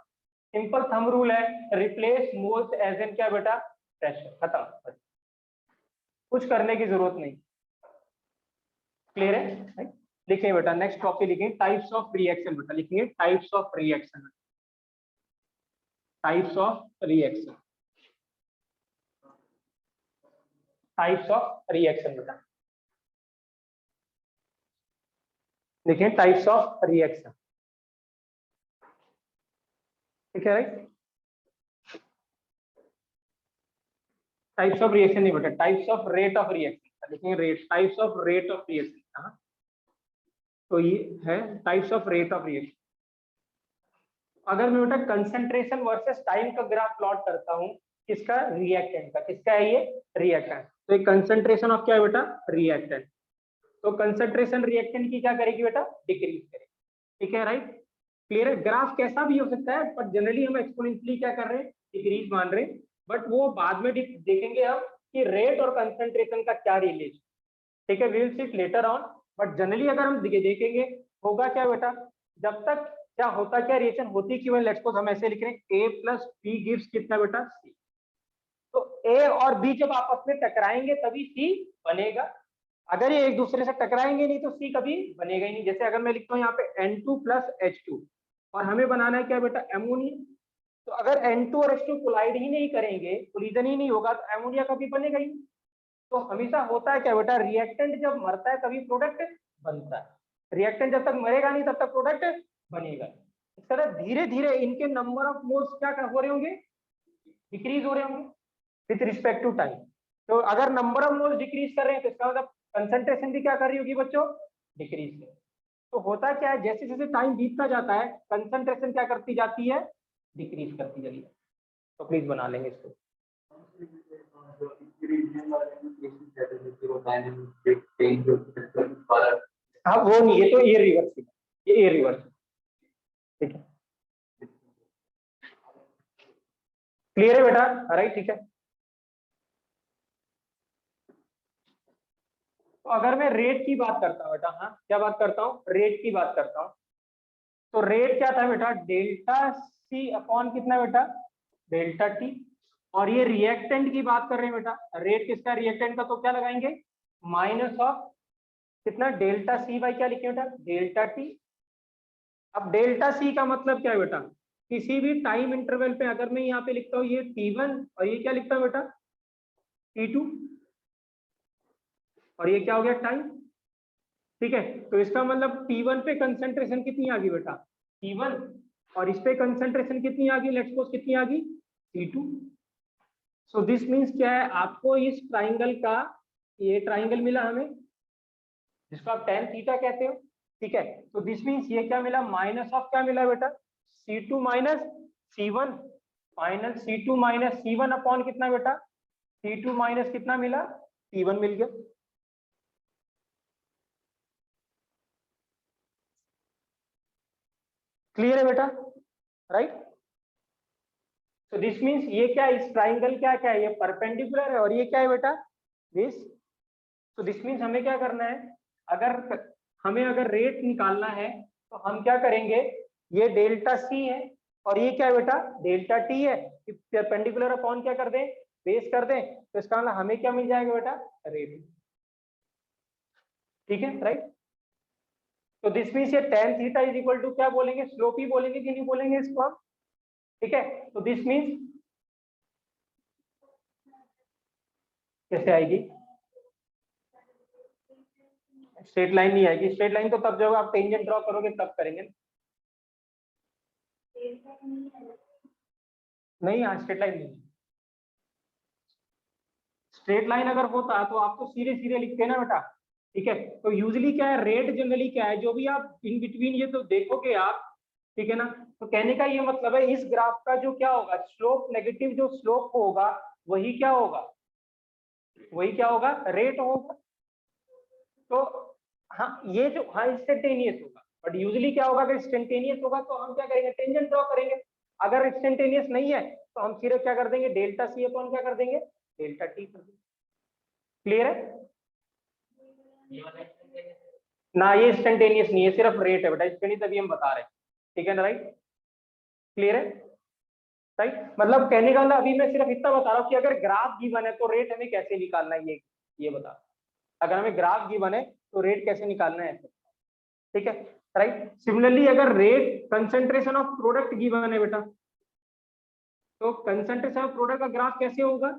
सिंपल थंब रूल है, रिप्लेस मोल्स एज एन क्या बेटा प्रेशर, खत्म, कुछ करने की जरूरत नहीं। क्लियर है, लिखेंगे बेटा नेक्स्ट टॉपिक लिखेंगे टाइप्स ऑफ रिएक्शन, बेटा लिखेंगे types of reaction, types of reaction, types of reaction बेटा लिखेंगे टाइप्स ऑफ रिएक्शन, ठीक है राइट। टाइप्स ऑफ रिएक्शन नहीं बेटा, types of rate of reaction लिखेंगे, rate types of rate of reaction, तो ये है types of rate of reaction. अगर मैं बेटा कंसंट्रेशन वर्सेस टाइम का ग्राफ प्लॉट करता हूं, किसका रिएक्टेंट का, किसका है ये रिएक्टेंट, तो ये कंसंट्रेशन ऑफ क्या है बेटा रिएक्टेंट, तो कंसंट्रेशन रिएक्टेंट की क्या करेगी बेटा डिक्रीज करेगी, ठीक है राइट। क्लियर है, ग्राफ कैसा भी हो सकता है, पर जनरली हम एक्सपोनेंशियली क्या कर रहे हैं डिक्रीज मान रहे हैं, बट वो बाद में देखेंगे हम कि रेट और कंसंट्रेशन का क्या रिलेशन, ठीक है, we will see later on. But generally अगर हम देखेंगे होगा क्या बेटा, जब तक क्या होता क्या रिएक्शन होती क्यों है, लेट्स सपोज हम ऐसे लिख रहे हैं A प्लस B गिव्स कितना बेटा C, तो A और B जब आपस में टकराएंगे तभी C बनेगा, अगर ये एक दूसरे से टकराएंगे नहीं तो C कभी बनेगा ही नहीं। जैसे अगर मैं लिखता हूँ यहाँ पे N2 प्लस H2 और हमें बनाना है क्या बेटा एमोनिया, तो अगर N2 और H2 कोलाइड ही नहीं करेंगे, कोलिजन ही नहीं होगा, तो एमोनिया कभी बनेगा ही नहीं। तो हमेशा होता है क्या बेटा, रिएक्टेंट जब मरता है तभी प्रोडक्ट बनता है, रिएक्टेंट जब तक मरेगा नहीं तब तक प्रोडक्ट बनेगा। इस तरह धीरे धीरे इनके नंबर ऑफ मोल्स क्या हो रहे होंगे, डिक्रीज हो रहे होंगे विथ रिस्पेक्ट टू टाइम। तो अगर नंबर ऑफ मोल्स डिक्रीज कर रहे हैं तो इसका मतलब कंसंट्रेशन भी क्या कर रही होगी बच्चों, डिक्रीज कर। तो होता क्या है, जैसे जैसे टाइम बीतता जाता है कंसंट्रेशन क्या करती जाती है, डिक्रीज करती जाती है। तो प्लीज बना लेंगे इसको। हाँ वो नहीं, ये तो ये रिवर्स, ये रिवर्स, ठीक है क्लियर है बेटा, राइट ठीक है। तो अगर मैं रेट की बात करता हूँ बेटा, हाँ क्या बात करता हूँ, रेट की बात करता हूँ, तो रेट क्या था बेटा डेल्टा सी अपॉन कितना बेटा डेल्टा टी, और ये रिएक्टेंट की बात कर रहे हैं बेटा, रेट किसका रिएक्टेंट का, तो क्या लगाएंगे माइनस ऑफ कितना डेल्टा सी बाई क्या लिखे बेटा डेल्टा टी। अब डेल्टा सी का मतलब क्या है बेटा, किसी भी टाइम इंटरवल पे अगर मैं यहाँ पे लिखता हूँ ये T1 और ये क्या लिखता हूँ बेटा T2 और ये क्या हो गया टाइम। ठीक है, तो इसका मतलब T1 पे कंसंट्रेशन कितनी आ गई बेटा T1 और इस पे कंसंट्रेशन कितनी आ गई, लेट्स सपोज कितनी आ गई T2। सो दिस मीन्स क्या है, आपको इस ट्राइंगल का ये ट्राइंगल मिला हमें जिसको आप tan थीटा कहते हो। ठीक है, तो दिस मीन्स ये क्या मिला, माइनस ऑफ क्या मिला बेटा C2 minus C1, final C2 minus C1 upon कितना बेटा T2 माइनस कितना मिला T1 मिल गया। क्लियर है बेटा, राइट। तो दिस मीन्स ये क्या है, इस ट्राइंगल क्या क्या है, ये परपेंडिकुलर है और ये क्या है बेटा दिस। तो दिस मीन्स हमें क्या करना है, अगर हमें अगर रेट निकालना है तो हम क्या करेंगे, ये डेल्टा सी है और ये क्या है बेटा डेल्टा टी है, परपेंडिकुलर अपॉन क्या कर दें बेस कर दें, तो इसका मतलब हमें क्या मिल जाएगा बेटा रेट। ठीक है, राइट। तो दिस मीन्स ये tan theta is equal to क्या बोलेंगे, स्लोप ही बोलेंगे कि नहीं बोलेंगे इसको हम। ठीक है, तो दिस मीन्स कैसे आएगी, स्ट्रेट लाइन नहीं आएगी। स्ट्रेट लाइन तो तब जब आप टेंजेंट ड्रॉ करोगे तब करेंगे, नहीं यहाँ स्ट्रेट लाइन नहीं। स्ट्रेट लाइन अगर होता तो आप तो सीधे सीधे लिखते ना बेटा। ठीक है, तो यूजली क्या है, रेट जनरली क्या है, जो भी आप इन बिटवीन ये तो देखोगे आप, ठीक है ना। तो कहने का ये मतलब है इस ग्राफ का जो क्या होगा स्लोप, नेगेटिव जो स्लोप होगा वही क्या होगा, वही क्या होगा रेट होगा। तो हाँ ये जो हाँ इंस्टेंटेनियस होगा, बट यूजली क्या होगा, अगर इंस्टेंटेनियस होगा तो हम क्या करेंगे टेंजेंट ड्रॉ करेंगे। अगर इंस्टेंटेनियस नहीं है तो हम सिर्फ क्या कर देंगे डेल्टा सी अपॉन क्या कर देंगे डेल्टा टी कर देंगे। क्लियर है ना, ये इंस्टेंटेनियस नहीं है, सिर्फ रेट है बेटा, इसके तभी हम बता रहे हैं। ठीक है ना, राइट। क्लियर है, राइट। मतलब कहने का मतलब अभी मैं सिर्फ इतना बता रहा हूँ कि अगर ग्राफ गिवन है तो रेट हमें कैसे निकालना है, ये बता। अगर हमें ग्राफ गिवन है तो रेट कैसे निकालना है, ठीक है, राइट। सिमिलरली अगर rate concentration of product given है बेटा, तो कंसंट्रेशन ऑफ प्रोडक्ट का ग्राफ कैसे होगा,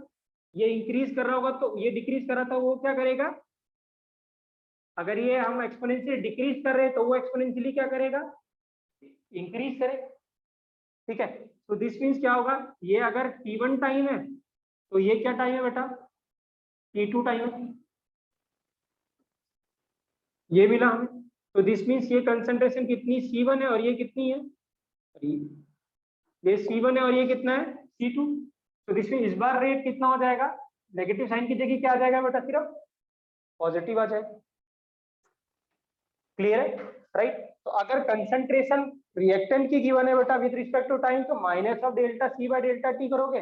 ये इंक्रीज कर रहा होगा तो ये डिक्रीज कर रहा था वो क्या करेगा, अगर ये हम एक्सपोनेंशियली डिक्रीज कर रहे हैं तो वो एक्सपोनेंशियली क्या करेगा इंक्रीज करेगा। ठीक है, तो दिस मीन्स क्या होगा, ये अगर T1 टाइम है तो ये क्या टाइम है बेटा T2 टाइम है, ये मिला हमें। तो दिस मीन्स ये कंसंट्रेशन कितनी C1 है और ये कितनी है, ये C1 है और ये कितना है C2। तो दिस मीन्स इस बार रेट कितना हो जाएगा, नेगेटिव साइन की जगह क्या आ जाएगा बेटा सिर्फ पॉजिटिव आ जाएगा। क्लियर है, राइट। तो अगर कंसंट्रेशन रिएक्टेंट की गिवन है बेटा विद रिस्पेक्ट टू टाइम तो minus of delta C by delta T करोगे।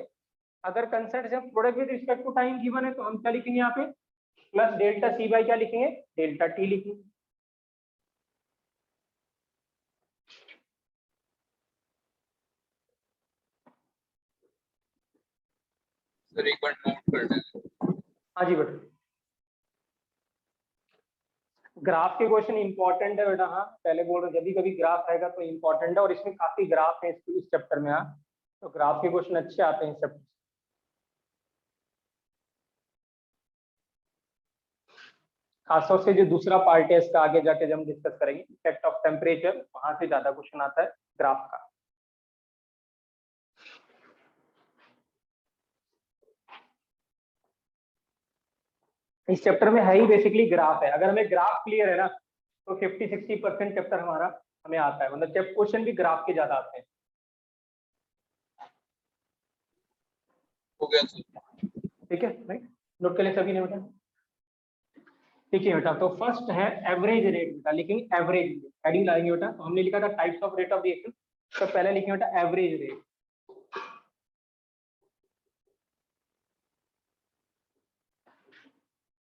अगर concentration product with respect to time given है तो हम क्या लिखेंगे यहाँ पे प्लस डेल्टा सी बाय क्या लिखेंगे डेल्टा टी लिखेंगे। सर एक बार नोट कर लें। हाँ जी बेटा, ग्राफ के क्वेश्चन इंपॉर्टेंट है बेटा, हाँ पहले बोल रहे जब भी कभी ग्राफ आएगा तो इंपॉर्टेंट है और इसमें काफी ग्राफ है इस चैप्टर में। हाँ तो ग्राफ के क्वेश्चन अच्छे आते हैं इस चैप्टर। खासतौर से जो दूसरा पार्ट है इसका आगे जाके जब हम डिस्कस करेंगे इफेक्ट ऑफ टेम्परेचर, वहां से ज्यादा क्वेश्चन आता है ग्राफ का। इस चैप्टर में है ही बेसिकली ग्राफ है, अगर हमें ग्राफ क्लियर है ना तो 50-60% चैप्टर हमारा हमें आता है, मतलब जब क्वेश्चन भी ग्राफ के ज्यादा आते हैं। हो गया सर। ठीक है, राइट, नोट कर ले सभी ने बेटा। ठीक है बेटा, तो फर्स्ट है एवरेज रेट बेटा, लिखेंगे एवरेज हेडिंग लाएंगे बेटा। तो हमने लिखा था types of rate of reaction, तो पहले लिखेंगे बेटा एवरेज रेट।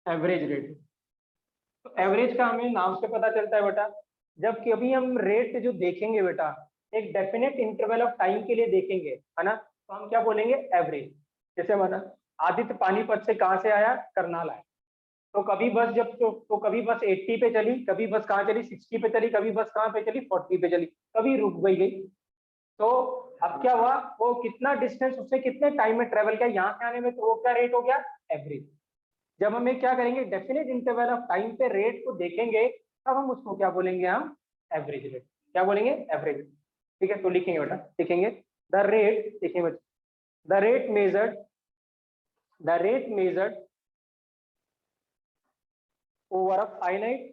एवरेज रेट, तो एवरेज का हमें नाम से पता चलता है बेटा, जब कभी हम रेट जो देखेंगे बेटा एक डेफिनेट इंटरवल ऑफ टाइम के लिए देखेंगे है ना, तो हम क्या बोलेंगे एवरेज। जैसे माना आदित्य पानीपत से कहाँ से आया, करनाल आया, तो कभी बस जब तो कभी बस 80 पे चली, कभी बस कहाँ चली 60 पे चली, कभी बस कहाँ पे चली 40 पे चली, कभी रुक गई। तो अब क्या हुआ, वो कितना डिस्टेंस उसने कितने टाइम में ट्रेवल किया यहाँ से आने में, तो वो क्या रेट हो गया एवरेज। जब हमें क्या करेंगे, डेफिनेट इंटरवल ऑफ टाइम पे रेट को देखेंगे, तब हम उसको क्या बोलेंगे, हम एवरेज रेट। क्या बोलेंगे, एवरेज। ठीक है, तो लिखेंगे बेटा, लिखेंगे द रेट, लिखेंगे the rate measured, the rate measured over a finite,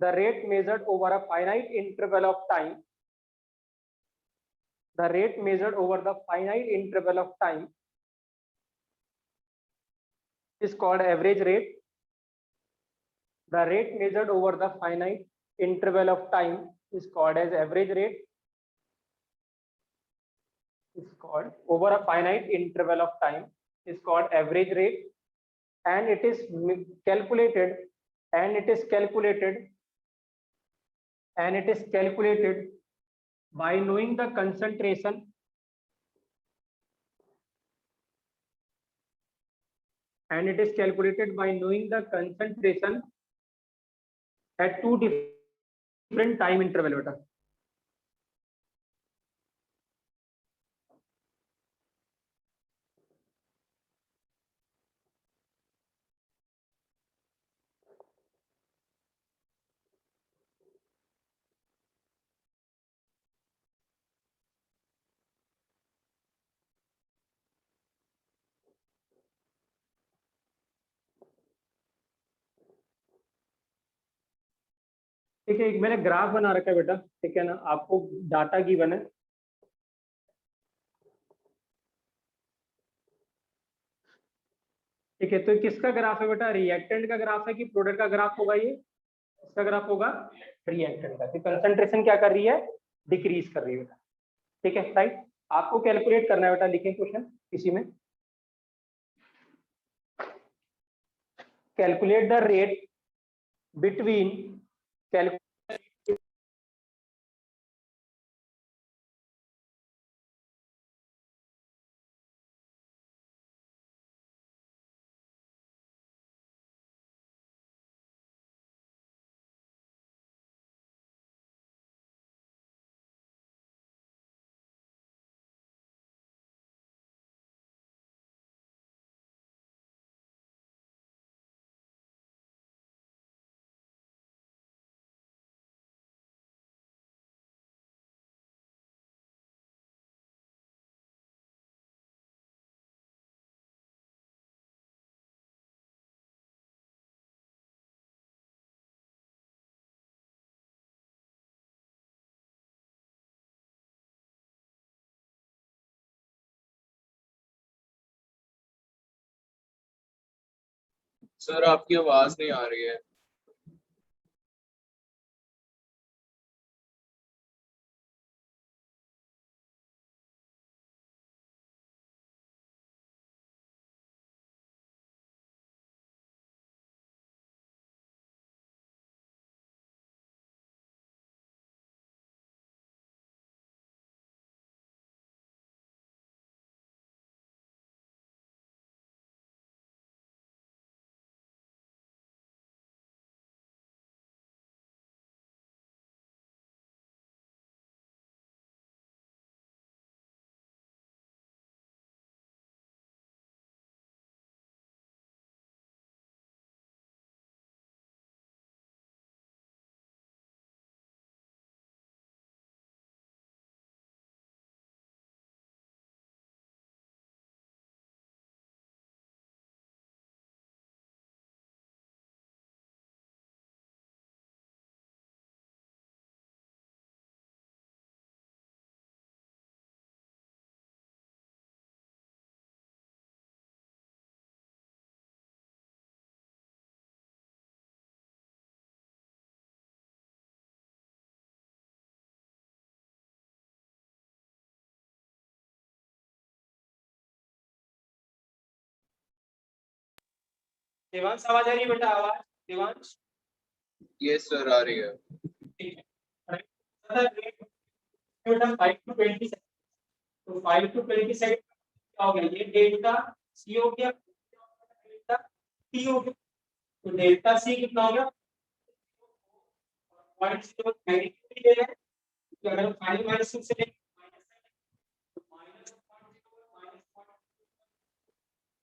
the rate measured over a finite interval of time, the rate measured over the finite interval of time is called average rate. The rate measured over the finite interval of time is called as average rate. Is called over a finite interval of time is called average rate, and it is calculated, and it is calculated, and it is calculated by knowing the concentration, and it is calculated by knowing the concentration at two different time interval beta. ठीक है, एक मैंने graph बना रखा है बेटा, ठीक है ना, आपको डाटा गिवन है। ठीक है, तो किसका ग्राफ है बेटा, रिएक्टेंट का ग्राफ है कि प्रोडक्ट का ग्राफ होगा, ये इसका ग्राफ होगा रिएक्टेंट का। तो कंसंट्रेशन क्या कर रही है, डिक्रीज कर रही है बेटा। ठीक है, राइट। आपको कैलकुलेट करना है बेटा, लिखें क्वेश्चन इसी में, calculate the rate between, calculate sir आपकी आवाज नहीं आ रही है। देवांश आवाज आ रही है बेटा, आवाज देवांश? यस सर आ रही है। ठीक है बेटा, 5 to 20 सेकंड, तो 5 to 20 सेकंड क्या हो गया, ये डेल्टा सी हो गया, डेल्टा टी हो गया। तो डेल्टा सी कितना हो गया, 0.0 मैग्नीट्यूड ये है, तो अगर हम फाइनल माइनस से लेंगे तो माइनस 0.0 माइनस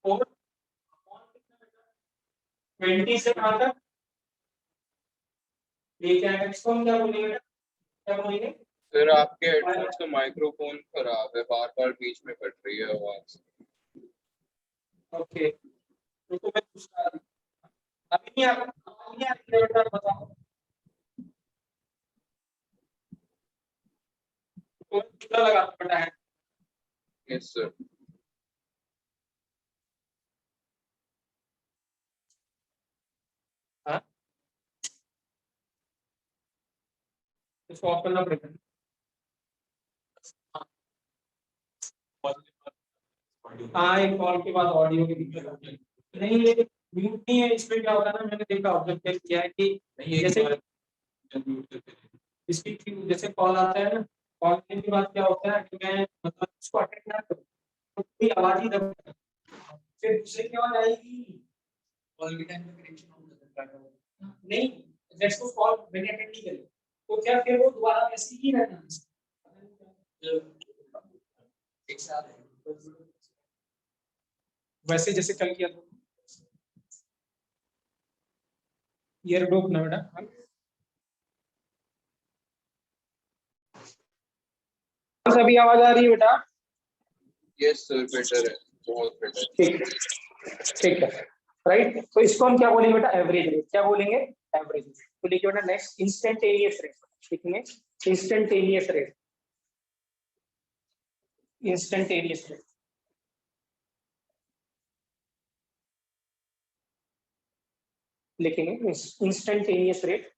0.4 20 से कहाँ तक ये क्या है, इसको हम क्या बोलेंगे बेटा, क्या बोलेंगे? फिर आपके हेडफोन्स का माइक्रोफोन खराब है, बार बार बीच में कट रही है आवाज। ओके तो मैं पूछता हूं, अभी नहीं आ रही है बेटा, बताओ तो कितना लगा बेटा है? Yes sir. हाँ इसको ऑफ करना पड़ेगा। हाँ एक कॉल के बाद ऑडियो की दिक्कत होती है। नहीं ये म्यूट नहीं है, इसमें क्या होता है ना, मैंने देखा ऑब्जर्व किया है कि जैसे इसकी जैसे कॉल आता है ना, कॉल करने के बाद क्या होता है कि मैं मतलब उसको अटेंड ना करूं तो कोई आवाज ही दब, फिर दूसरे की आवाज आएगी, कॉल के टाइम पे कनेक्शन ऑन कर देता है। नहीं लेट्स सपोज कॉल मैंने अटेंड नहीं करी तो क्या फिर वो दोबारा वैसे ही रहना एक साथ वैसे जैसे कल किया था ईयर डोप ना बेटा। अभी आवाज आ रही है बेटा? यस सर बेटर है, बहुत बेटर। ठीक ठीक है राइट, तो इसको हम क्या बोलेंगे बेटा, एवरेज रेट। क्या बोलेंगे? Average rate. तो देखिए बेटा नेक्स्ट इंस्टेंटेनियस रेट लिखेंगे, इंस्टेंटेनियस रेट, इंस्टेंटेनियस रेट लिखेंगे, इंस्टेंटेनियस रेट।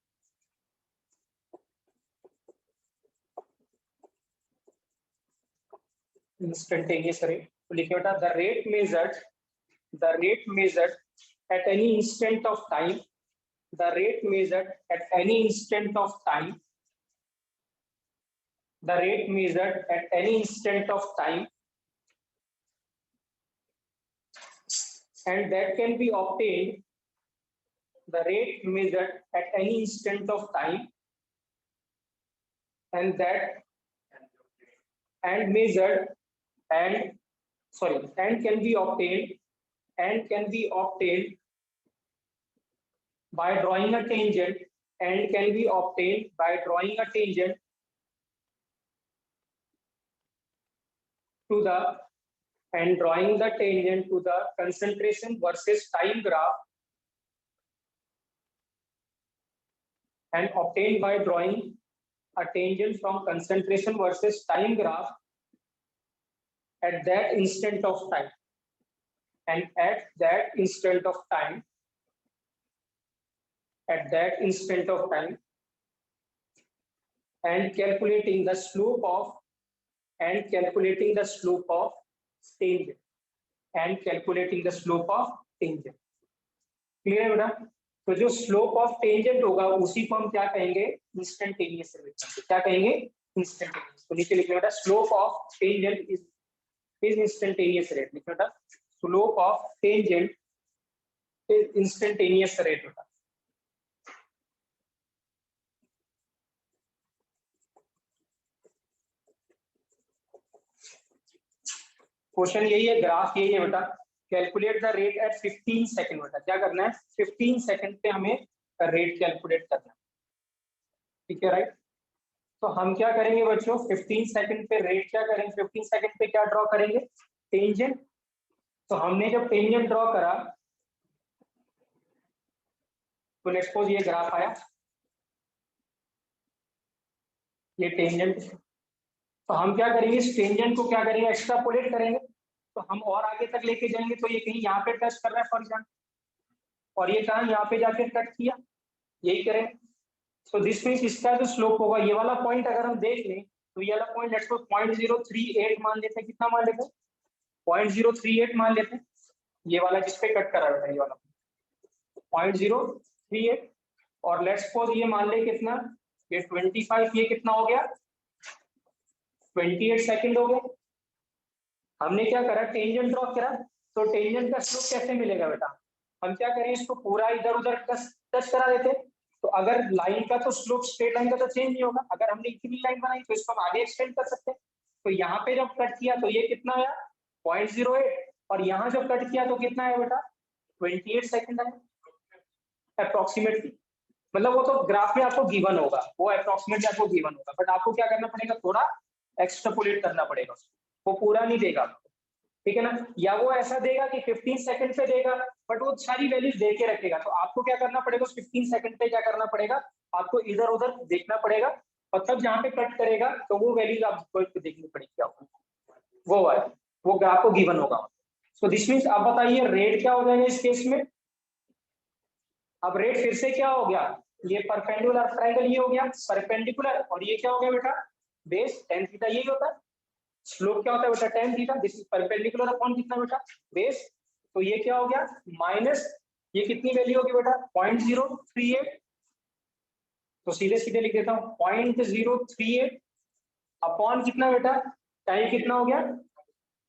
इंस्टेंटेनियस रेट तो लिखिए बेटा the rate measured at any instant of time, the rate measured at any instant of time, the rate measured at any instant of time, and that can be obtained, the rate measured at any instant of time, and that and measured and sorry and can be obtained by drawing a tangent, and can be obtained by drawing a tangent to the and drawing the tangent to the concentration versus time graph, and obtained by drawing a tangent from concentration versus time graph at that instant of time, and at that instant of time, at that instant of time, and calculating the slope of tangent, and calculating the slope of tangent। Clear है बेटा? तो जो slope of tangent होगा उसी को हम क्या कहेंगे, इंस्टेंटेनियस रेट। क्या कहेंगे? इंस्टेंटेनियस। तो नीचे लिखना बेटा slope of tangent is instantaneous rate. लिखना बेटा slope of tangent is instantaneous rate बेटा। क्वेश्चन यही है, ग्राफ यही है बेटा। Calculate the rate at 15 second बेटा। क्या करना है? 15 सेकंड पे हमें रेट कैलकुलेट करना है। ठीक है राइट। तो हम क्या करेंगे बच्चों, 15 सेकंड पे रेट क्या करेंगे, 15 सेकंड पे क्या ड्रॉ करेंगे, टेंजेंट। तो हमने जब टेंजेंट ड्रॉ करा तो लेट्स सपोज ये ग्राफ आया, ये टेंजेंट। तो हम क्या करेंगे, इस टेंजेंट को क्या करेंगे, एक्स्ट्रापोलेट करेंगे। तो हम और आगे तक लेके जाएंगे तो ये कहीं यहाँ पे टच कर रहा है फॉर एग्जाम्पल, और ये कहा यहाँ पे जाके कट किया, यही करेंगे। तो दिस मीन्स इसका जो स्लोप होगा, ये वाला पॉइंट अगर हम देख लें तो ये वाला पॉइंट लेट्स सपोज 0.038 मान लेते हैं। कितना मान लेते हैं? 0.038 मान लेते हैं। ये वाला जिसपे कट करा हुआ है ये वाला 0.038, और लेट्स सपोज ये मान ले कितना, ये 25, ये कितना हो गया, 28 सेकंड हो गए। हमने क्या करा, टेंजेंट ड्रॉ करा। तो टेंजेंट का स्लोप कैसे मिलेगा बेटा, हम क्या करें, इसको पूरा इधर उधर टच करा देते। तो अगर लाइन का तो स्लोप स्ट्रेट लाइन का तो चेंज नहीं होगा। अगर हमने इतनी लाइन बनाई तो इसको हम आगे एक्सटेंड कर सकते हैं। तो यहाँ पे जब कट किया तो ये कितना आया, 0.08, और यहाँ जब कट किया तो कितना है बेटा, 28 सेकंड आया। अप्रोक्सीमेटली, मतलब वो तो ग्राफ में आपको गिवन होगा, वो अप्रोक्सीमेटली आपको गिवन होगा, बट आपको क्या करना पड़ेगा, थोड़ा एक्स्ट्रापोलेट करना पड़ेगा, वो पूरा नहीं देगा, ठीक है ना। या वो ऐसा देगा कि 15 सेकंड पे देगा, बट वो सारी वैल्यूज दे के रखेगा, तो आपको क्या करना पड़ेगा, उस 15 सेकंड पे क्या करना पड़ेगा, आपको इधर उधर देखना पड़ेगा, और तब जहाँ पे कट करेगा तो वो वैल्यूज आपको देखनी पड़ेगी आपको, वो है, वो ग्राफ को गिवन होगा। सो दिस मीन्स आप बताइए रेट क्या हो जाएगा इस केस में। अब रेट फिर से क्या हो गया, ये परपेंडिकुलर ट्रायंगल ये हो गया परपेंडिकुलर, और ये क्या हो गया बेटा, बेस tan थीटा, यही होता है। स्लोप क्या होता है बेटा, tan theta, this is perpendicular upon कितना बेटा, बेस, तो ये क्या हो गया माइनस, ये कितनी वैल्यू होगी बेटा 0.038, तो सीधे सीधे लिख देता हूँ 0.038 अपॉन कितना बेटा, टाइम कितना हो गया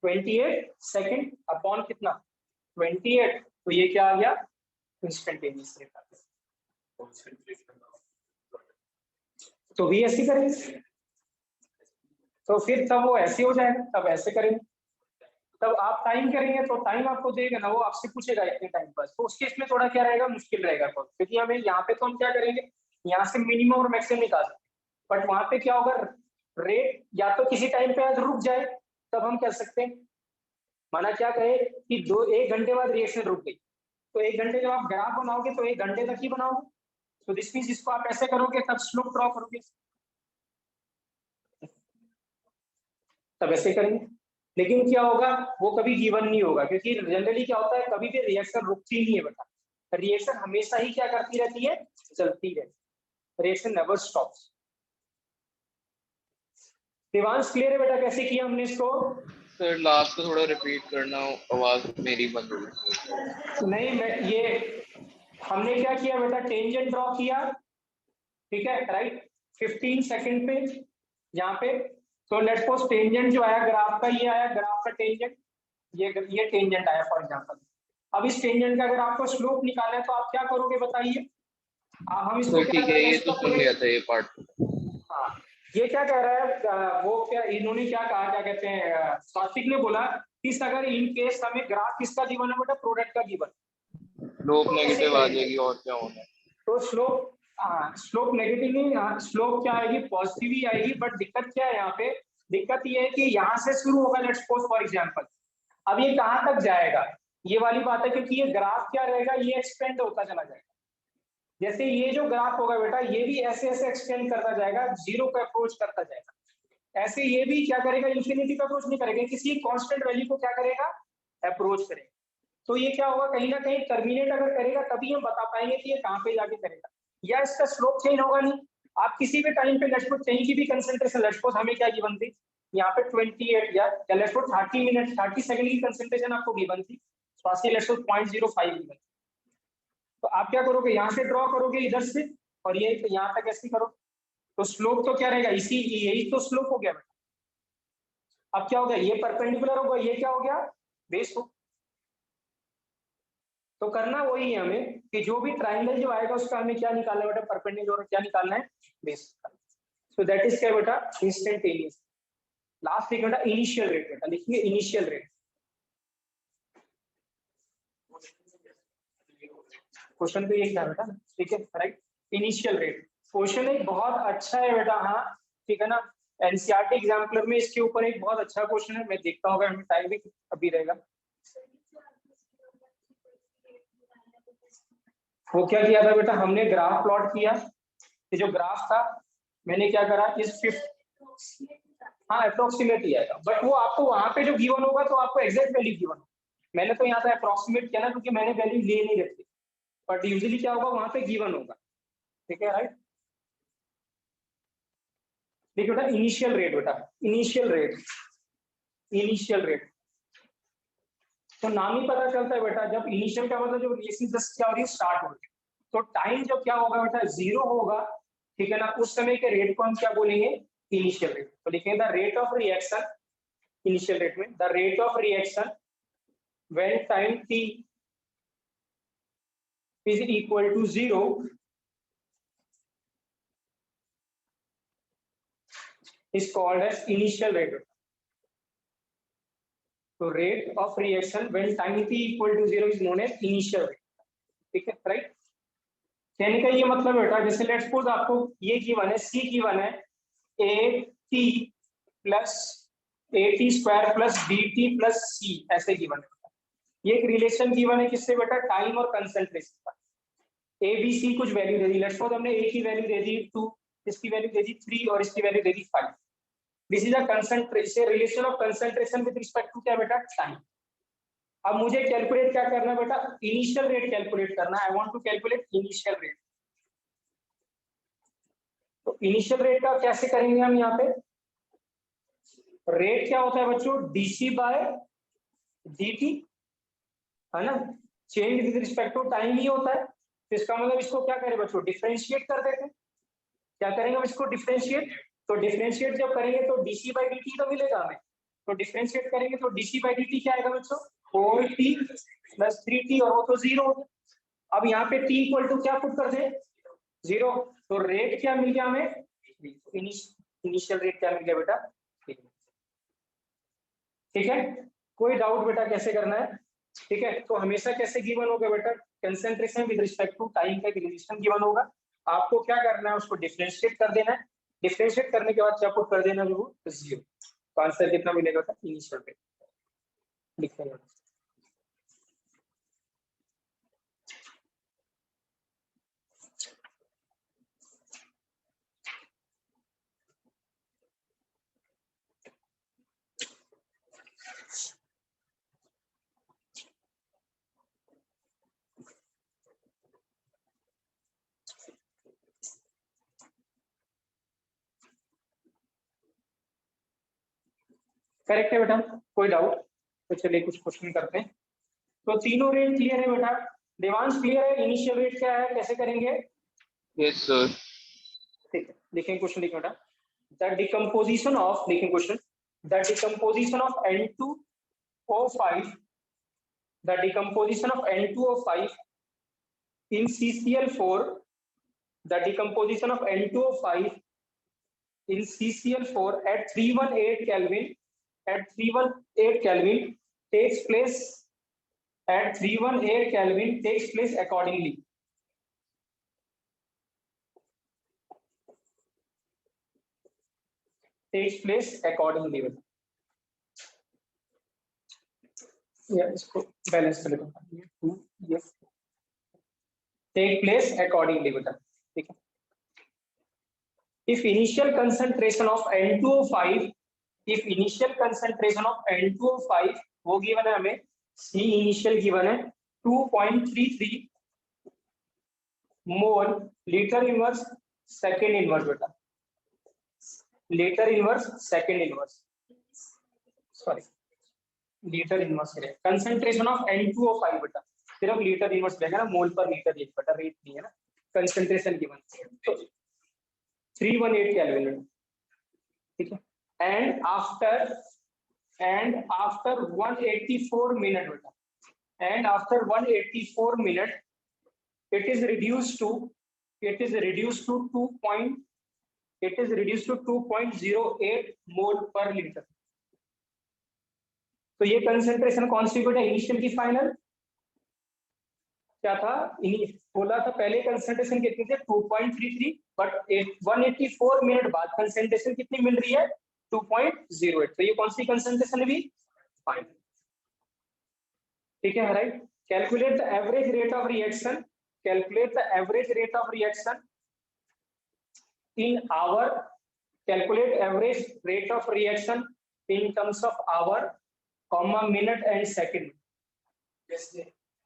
28 सेकंड अपॉन कितना 28, तो ये क्या आ गया इंस्टेंटेनियस रेट। तो भी ऐसे करेंगे, तो फिर तब वो ऐसे हो जाएगा, तब ऐसे करेंगे, तब आप टाइम करेंगे तो टाइम आपको देगा ना, वो आपसे पूछेगा इतने टाइम पर, तो उस केस में थोड़ा क्या रहेगा, मुश्किल रहेगा, क्योंकि हमें यहाँ पे तो हम क्या करेंगे, यहाँ से मिनिमम और मैक्सिमम निकाल सकते, बट वहां पे क्या होगा, रेट या तो किसी टाइम पे रुक जाए, तब हम कर सकते हैं, माना क्या कहे कि 1 घंटे बाद रिएक्शन रुक गई, तो 1 घंटे जब आप ग्राफ बनाओगे तो 1 घंटे तक ही बनाओगे, तो दिस मींस इसको आप ऐसे करोगे, तब स्लोप ड्रॉ करोगे, तब ऐसे करेंगे, लेकिन क्या होगा, वो कभी गिवन नहीं होगा, क्योंकि जनरली क्या होता है, कभी भी रिएक्शन रुकती नहीं है बेटा, रिएक्शन हमेशा ही क्या करती रहती है, चलती है, reaction never stops. Divansh clear है बेटा कैसे किया हमने इसको। सर लास्ट को थोड़ा रिपीट करना, आवाज मेरी बंद हो गई। नहीं, मैं ये हमने क्या किया बेटा, टेंजेंट ड्रॉ किया, ठीक है राइट, 15 सेकंड पे यहाँ पे, तो लेट्स सपोज टेंजेंट जो आया ग्राफ का, ये आया ग्राफ का टेंजेंट, ये टेंजेंट आया फॉर एग्जांपल। अब इस टेंजेंट का अगर आपको स्लोप निकालना है तो आप क्या करोगे बताइए, हम इसको तो क्या ठीक है, करेंगे, ये तो सुन लिया था ये पार्ट। हाँ, ये क्या कह रहा है, वो क्या इन्होंने क्या कहा, क्या कहते हैं, सात्विक ने बोला कि अगर इन केस हमें ग्राफ किसका गिवन है बेटा, प्रोडक्ट का गिवन, स्लोप नेगेटिव आ जाएगी और क्या होना। तो स्लोप, स्लोप नेगेटिव नहीं, स्लोप क्या आएगी, पॉजिटिव ही आएगी, बट दिक्कत क्या है यहाँ पे, दिक्कत ये है कि यहाँ से शुरू होगा, लेट्स सपोज फॉर एग्जांपल, अब ये कहाँ तक जाएगा, ये वाली बात है, क्योंकि ये ग्राफ क्या रहेगा, ये एक्सपेंड होता चला जाएगा, जैसे ये जो ग्राफ होगा बेटा, ये भी ऐसे ऐसे एक्सटेंड करता जाएगा, जीरो पे अप्रोच करता जाएगा, ऐसे ये भी क्या करेगा, इंफिनिटी पे अप्रोच नहीं करेगा, किसी कांस्टेंट वैल्यू को क्या करेगा, अप्रोच करेगा, तो ये क्या होगा, कहीं ना कहीं टर्मिनेट अगर करेगा तभी हम बता पाएंगे कि ये कहाँ पे जाके करेगा, या इसका स्लोप चेंज होगा नहीं, आप किसी भी टाइम पे लेट्स सपोज कहीं की भी कंसंट्रेशन, लेट्स सपोज हमें क्या गिवन थी यहाँ पे 28 या लेट्स सपोज 30 मिनट 30 सेकंड की कंसंट्रेशन आपको गिवन थी, स्वास्थ्य लेट्स सपोज 0.05 गिवन, तो आप क्या करोगे, यहाँ से ड्रॉ करोगे इधर से, और ये यहाँ तक ऐसे करो, तो स्लोप तो क्या रहेगा, इसी यही तो स्लोप हो गया बेटा। अब क्या हो गया, ये परपेंडिकुलर होगा, ये क्या हो गया बेस हो, तो करना वही है हमें कि जो भी ट्रायंगल जो आएगा उसका हमें क्या निकालना है बेटा, परपेंडिकुलर क्या निकालना है, बेस। सो दैट इज क्या बेटा, इंस्टेंटेनियस। लास्ट एक बेटा इनिशियल रेट, बेटा लिखिए इनिशियल रेट, क्वेश्चन तो ये क्या बेटा, ठीक है राइट, इनिशियल रेट, क्वेश्चन एक बहुत अच्छा है बेटा, हाँ ठीक है ना, एनसीईआरटी एग्जाम्पलर में इसके ऊपर एक बहुत अच्छा क्वेश्चन है, मैं देखता हूँ अगर टाइम भी अभी रहेगा। वो क्या किया था बेटा, हमने ग्राफ प्लॉट किया, ये जो ग्राफ था मैंने क्या करा, इस 5, हाँ अप्रोक्सीमेट ही आएगा, बट वो आपको वहां पे जो गिवन होगा तो आपको एग्जैक्ट वैल्यू गिवन, मैंने तो यहाँ पे अप्रोक्सीमेट किया ना, क्योंकि मैंने वैल्यू ले नहीं रखी, बट यूजुअली क्या होगा वहां पे गिवन होगा, ठीक है राइट। देखिए बेटा इनिशियल रेट, बेटा इनिशियल रेट, इनिशियल रेट, तो नाम ही पता चलता है बेटा, जब इनिशियल का मतलब जो रिएक्शन जस्ट क्या हो रही है, स्टार्ट हो रही है, तो टाइम जब क्या होगा बेटा, जीरो होगा, ठीक है ना, उस समय के रेट को हम क्या बोलेंगे, इनिशियल रेट, तो लिखेंगे the rate of reaction, initial rate में the rate of reaction when time t is equal to 0 is called as initial rate. So rate of reaction when time t equal to 0 is known as initial rate, ठीक है right. कहने का ये मतलब बेटा, जैसे let's suppose आपको ये गिवन है, सी गिवन है, A T plus A T square plus B T plus C, ऐसे गिवन है। ये एक रिलेशन गिवन है किससे बेटा, टाइम और कंसंट्रेशन का। ए बी सी कुछ वैल्यू दे दी, लेट्स सपोज हमने ए की वैल्यू दे दी 2, इसकी वैल्यू दे दी 3 और इसकी वैल्यू दे दी 5। This is a concentration, relation of concentration with respect to क्या बेटा, टाइम। अब मुझे कैलकुलेट क्या करना है बेटा, इनिशियल रेट कैलकुलेट करना है। I want to calculate initial rate. तो इनिशियल रेट का कैसे करेंगे हम यहाँ पे, रेट क्या होता है बच्चों, डीसी बाय डीटी, है ना, change with respect to time ही होता है। तो इसका मतलब इसको क्या करें बच्चों, डिफरेंशिएट कर देते हैं। क्या करेंगे हम इसको, डिफरेंशिएट। तो डिफरेंशिएट जब करेंगे तो डीसी बाई डी तो मिलेगा हमें। तो डिफरेंशिएट करेंगे तो डीसी बाई डी क्या आएगा बच्चों, 4t प्लस 3t, और वो तो 0 हो गया। अब यहाँ पे t इक्वल टू क्या पुट कर दे, 0। तो रेट क्या मिल गया हमें, इनिशियल रेट क्या मिल गया बेटा, ठीक है। कोई डाउट बेटा कैसे करना है, ठीक है। तो हमेशा कैसे गिवन होगा बेटा, concentration with respect to time का एक रिलेशन गिवन होगा। आपको क्या करना है, उसको डिफरेंशिएट कर देना है। डिफरेंशिएट करने के बाद क्या पुट कर देना है, वो 0। तो आंसर कितना मिलेगा था, इनिशियल रेट लिखते हैं। करेक्ट है बेटा, कोई डाउट। तो चलिए कुछ क्वेश्चन करते हैं। तो तीनों रेट क्लियर है बेटा, देवांश क्लियर है, इनिशियल रेट क्या है, कैसे करेंगे। Yes sir. ठीक है, लिखें क्वेश्चन, लिखें बेटा। द डिकम्पोजिशन ऑफ, लिखें question, the decomposition of N2O5, the decomposition of N2O5 in CCl4, the decomposition of N2O5 in CCl4 at 318 Kelvin, at 318 Kelvin takes place, at 318 Kelvin takes place accordingly. Takes place accordingly. या इसको balance कर लेता हूँ, ये take place accordingly बेटा, ठीक है। If initial concentration of N2O5, if initial concentration of N2O5 वो गिवन है हमें, C initial गिवन है 2.33 mole litre inverse second inverse बेटा, litre inverse second inverse, sorry litre inverse है। कंसंट्रेशन ऑफ N2O5 बेटा, सिर्फ लीटर इनवर्स रहेगा ना, मोल पर लीटर ये बेटा रेट नहीं है ना, कंसंट्रेशन गिवन। तो 318 केल्विन, ठीक है। एंड आफ्टर 184 मिनट बेटा, and after 184 minute it is reduced to 2.08 मोल पर लीटर। तो ये कंसंट्रेशन कौन सी बेटा, इनिशियल की फाइनल क्या था, बोला था पहले कंसंट्रेशन कितनी थे 2.33, बट 184 मिनट बाद कंसंट्रेशन कितनी मिल रही है 2.08। तो ये कौन सी कंसंट्रेशन भी फाइनल, ठीक है right. Calculate the average rate of reaction, calculate the average rate of reaction in hour, calculate average rate of reaction in terms of hour, comma minute and second. Yes,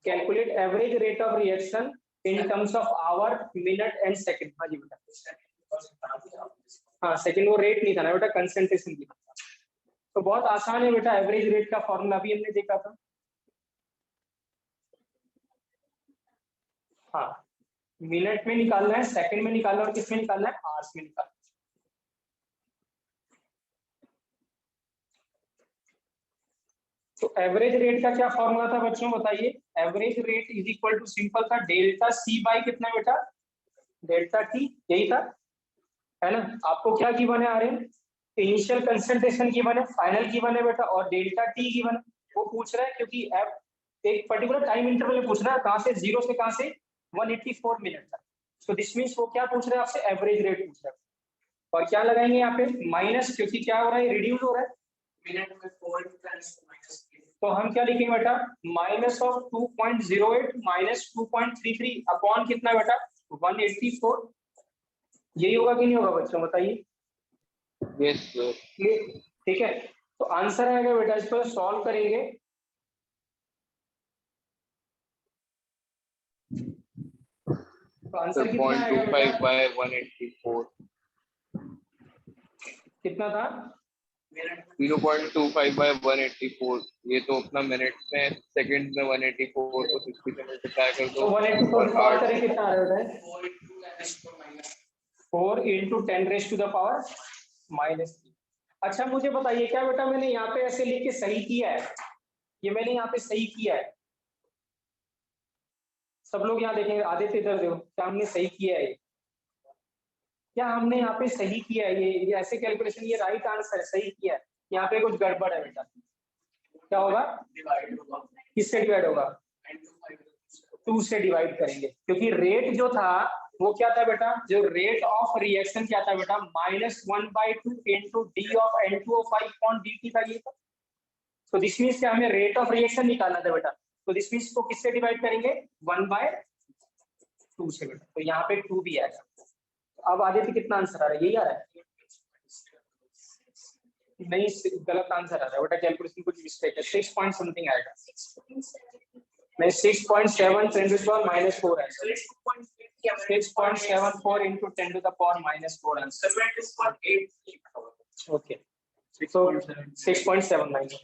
calculate average rate of reaction in terms of hour, minute and second। हाँ जी बेटा, हाँ second वो rate नहीं था ना बेटा, concentration की। तो बहुत आसान है बेटा, एवरेज रेट का फॉर्मूला भी हमने देखा था। हाँ, मिनट में निकालना है, सेकंड में निकालना है, और किस में निकालना है, आवर्स में निकालना है। तो एवरेज रेट का क्या फॉर्मूला था बच्चों बताइए, average rate is equal to simple था डेल्टा सी बाई कितना बेटा, डेल्टा टी, यही था है ना। आपको क्या गिवन है आर्यन, इनिशियल कंसंट्रेशन गिवन है, फाइनल गिवन है बेटा, और डेल्टा टी गिवन है। वो पूछ रहा है क्योंकि एक पर्टिकुलर टाइम इंटरवल में पूछ रहा है, कहां से, 0 से कहां से 184 मिनट तक। सो दिस मीन्स वो क्या पूछ रहे हैं आपसे, एवरेज रेट पूछ रहे हैं। और क्या लगाएंगे यहाँ पे माइनस, क्योंकि क्या हो रहा है, रिड्यूस हो रहा है मिनट में 4 माइनस, तो हम क्या लिखेंगे बेटा, माइनस ऑफ 2.08 माइनस 2.33 अपॉन कितना बेटा 184। यही होगा कि नहीं होगा बच्चों, बताइए। Yes sir. ठीक है, तो आंसर आएगा बेटा, इसको सॉल्व करेंगे तो आंसर कितना आएगा बेटा, 0.25 बाय 184 कितना था 0.25 बाय 184। ये तो अपना मिनट में, सेकंड में 184 को 60 से मल्टीप्लाई कर दो तो 184 और को सॉल्व 8 करें कितना आ रहा है, 4 into 10 raised to the power -3। अच्छा मुझे बताइए, क्या बेटा मैंने यहाँ पे ऐसे लिख के सही किया है, ये मैंने यहाँ पे सही किया है, सब लोग यहाँ देखेंगे, आदित्य इधर देखो, क्या हमने सही किया है, क्या हमने यहाँ पे सही किया है, ये ऐसे कैलकुलेशन, ये राइट आंसर है, सही किया है। यहाँ पे कुछ गड़बड़ है बेटा, क्या होगा, किससे डिवाइड होगा, 2 से डिवाइड करेंगे, क्योंकि रेट जो था वो क्या था बेटा, जो रेट ऑफ रिएक्शन क्या था बेटा, -1/2 into D of N2O5 upon dt था ये। तो दिस मीन्स क्या, हमें रेट ऑफ रिएक्शन निकालना था बेटा, तो दिस मीन्स को किससे डिवाइड करेंगे, 1/2 से बेटा, तो यहाँ पे 2 भी आएगा। अब आदित्य कितना आंसर आ रहा है, यही आ रहा है, नहीं गलत आंसर आ रहा है बेटा, कैलकुलेशन कुछ मिस्टेक है, 6 पॉइंट समथिंग आएगा, नहीं 6.7 10 to the power -4 है, 6.74 into 10 to the power -4 answer, okay, so 6.79।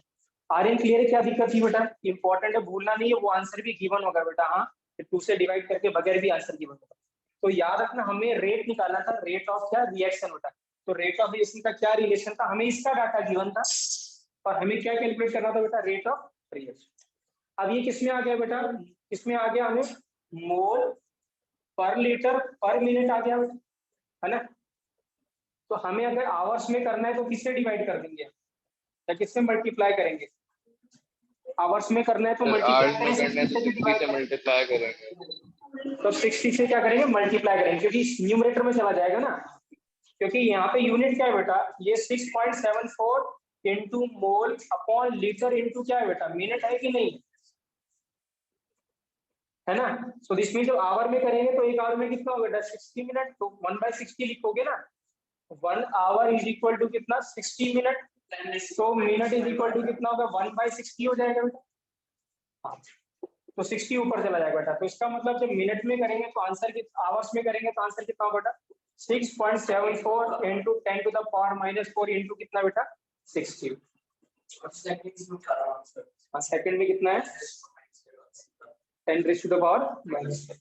Aryan clear है, क्या दिक्कत थी बेटा, इंपॉर्टेंट है, भूलना नहीं है, वो आंसर भी गिवन होगा बेटा, हाँ 2 से डिवाइड करके बगैर भी आंसर गिवन होगा। तो याद रखना, हमें रेट निकालना था, रेट ऑफ क्या, रिएक्शन होता है, तो रेट ऑफ रिएक्शन का क्या रिलेशन था, हमें इसका डाटा गिवन था और हमें क्या कैलकुलेट करना था बेटा, रेट ऑफ रिएक्शन। अब ये किसमें आ गया बेटा, किसमें आ गया, हमें मोल पर लीटर पर मिनट आ गया बेटा, है ना। तो हमें अगर आवर्स में करना है तो किससे डिवाइड कर देंगे या किससे मल्टीप्लाई करेंगे, आवर्स में करना है तो मल्टीप्लाई करें, 60 से डिवाइड करें, मल्टीप्लाई करेंगे, तो 60 से क्या करेंगे, मल्टीप्लाई करेंगे, क्योंकि न्यूमरेटर में चला जाएगा ना, क्योंकि यहाँ पे यूनिट क्या है बेटा, ये 6.74 into mole upon litre into क्या है बेटा, मिनट है कि नहीं, है ना। सो दिस मीन जब आवर में करेंगे तो एक आवर में कितना होगा बेटा, 60 मिनट, तो 1/60 लिखोगे ना, 1 आवर इज इक्वल टू कितना, 60 मिनट, तो मिनट इज इक्वल टू कितना होगा, 1/60 हो जाएगा बेटा, हाँ तो 60 ऊपर चला जाएगा बेटा, तो इसका मतलब जब मिनट में करेंगे तो आंसर, आवर्स में करेंगे तो आंसर कितना होगा बेटा, 6.74 into 10 to the power -4 into कितना बेटा, 60। सेकंड में कितना है, 10 रेज़ टू द पावर -4।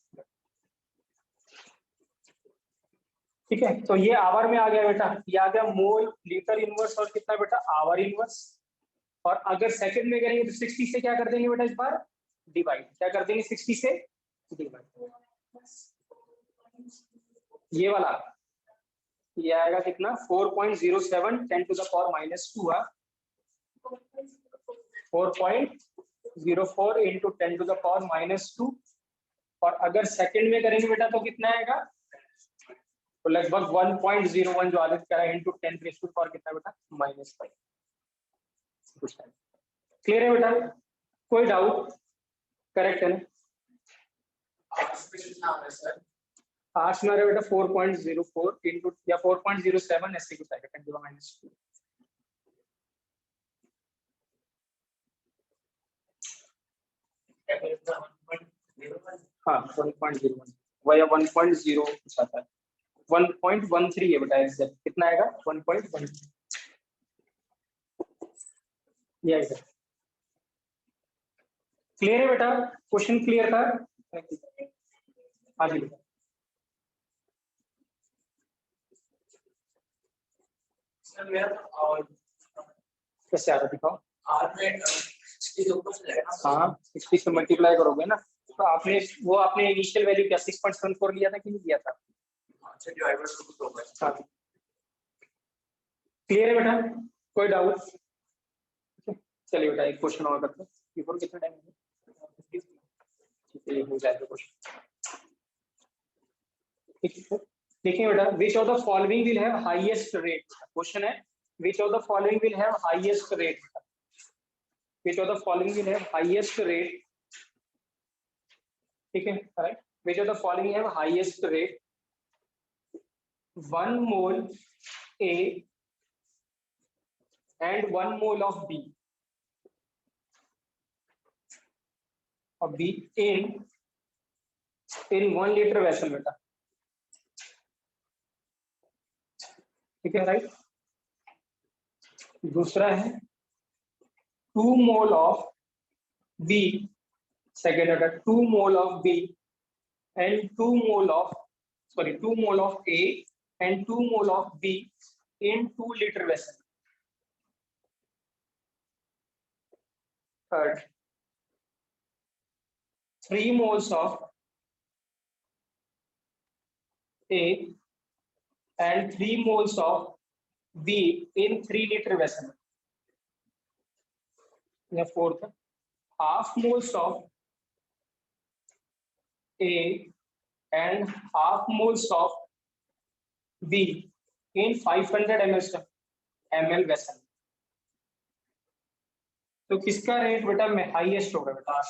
ठीक है, तो ये आवर में आ गया बेटा, ये आ गया मोल, लीटर इनवर्स और कितना बेटा, आवर इनवर्स। और अगर सेकंड में करेंगे तो 60 से क्या कर देंगे बेटा, इस बार डिवाइड, क्या कर देंगे, 60 से डिवाइड, ये वाला ये आएगा कितना, 4.07 10 टू द पावर -2 है, 4.04 इंटू 10 टू द पावर -2। और अगर सेकंड में करेंगे बेटा तो कितना आएगा, तो लगभग 1.01 जो आदित्य करा into 10 raise to the power कितना बेटा, -5। क्लियर है बेटा, कोई डाउट, करेक्ट है ना, आर्ट्स में आ रहा है बेटा 4.04 इंटू या 4.07 ऐसे कुछ आएगा, 10 टू द -2। हाँ 1.01 वया 1.0 कुछ आता है, 1.13 है बेटा, एग्जैक्ट कितना आएगा, 1.13 ये आएगा। क्लियर है बेटा, क्वेश्चन क्लियर था, हाँ जी बेटा, कैसे आ रहा दिखाओ, हाँ 60 से मल्टीप्लाई करोगे ना, तो आपने वो आपने इनिशियल वैल्यू क्या 6.74 लिया था कि नहीं लिया था, क्लियर है बेटा, कोई डाउट, चलिए बेटा एक क्वेश्चन और करते हैं, बिफोर कितना टाइम हो जाएगा क्वेश्चन। देखिए बेटा, which of the following will have highest rate, question है which of the following will have highest rate, which of the following will have highest rate, ठीक है right, which of the following have highest rate, 1 mole A and 1 mole of B in 1 liter vessel बेटा, ठीक है right. दूसरा है 2 mole of B, second बेटा 2 mole of B and 2 mole of A and 2 mole of B in 2 liter vessel. Third, 3 moles of A and 3 moles of B in 3 liter vessel. The fourth, half moles of A and half moles of B in 500 ml vessel. तो किसका rate बेटा में highest होगा बेटा?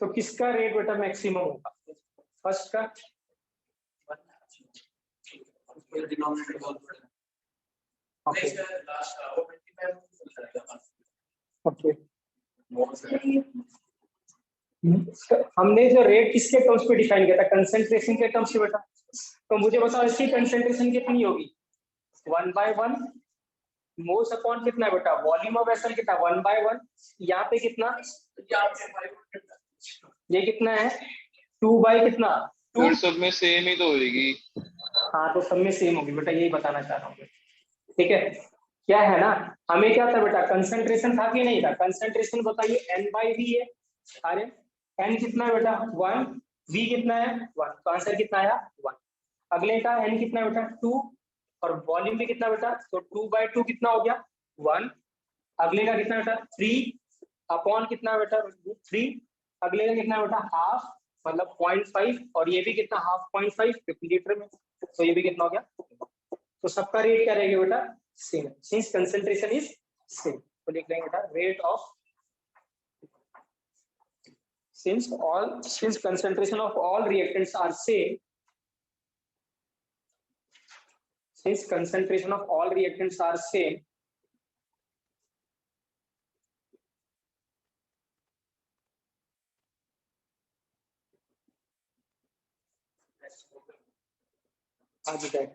तो किसका rate बेटा maximum होगा? फर्स्ट का ओके। हमने जो रेट किसके टर्म्स पे डिफाइन किया था? कंसंट्रेशन के टर्म्स से बेटा। तो मुझे बताओ इसकी कंसंट्रेशन कितनी होगी? 1/1 मोल्स अपॉन कितना है बेटा? वॉल्यूम ऑफ वेसल कितना? 1/1। यहाँ पे कितना? ये कितना है? 2 बाई कितना? 2। सब में सेम ही तो होगी। हाँ तो सब में सेम होगी बेटा, यही बताना चाह रहा हूँ। ठीक है, क्या है ना, हमें क्या था बेटा? कंसंट्रेशन था कि नहीं था? कंसंट्रेशन बताइए N/V है। अरे N कितना है बेटा? 1। V कितना है? 1। तो आंसर कितना आया? 1। अगले का N कितना है बेटा? 2। और वॉल्यूम भी कितना बेटा? तो 2/2 कितना हो गया? 1। अगले का कितना बेटा? 3 अपॉन कितना बेटा? 3। अगले का कितना बेटा? हाफ, मतलब 0.5। और ये भी कितना? हाफ 0.5 लीटर में। तो ये भी कितना हो गया? तो सबका रेट क्या रहेगा बेटा? Same, since concentration is same. तो लिख लेंगे बेटा rate of, since concentration of all reactants are same, since concentration of all reactants are same, आज जाए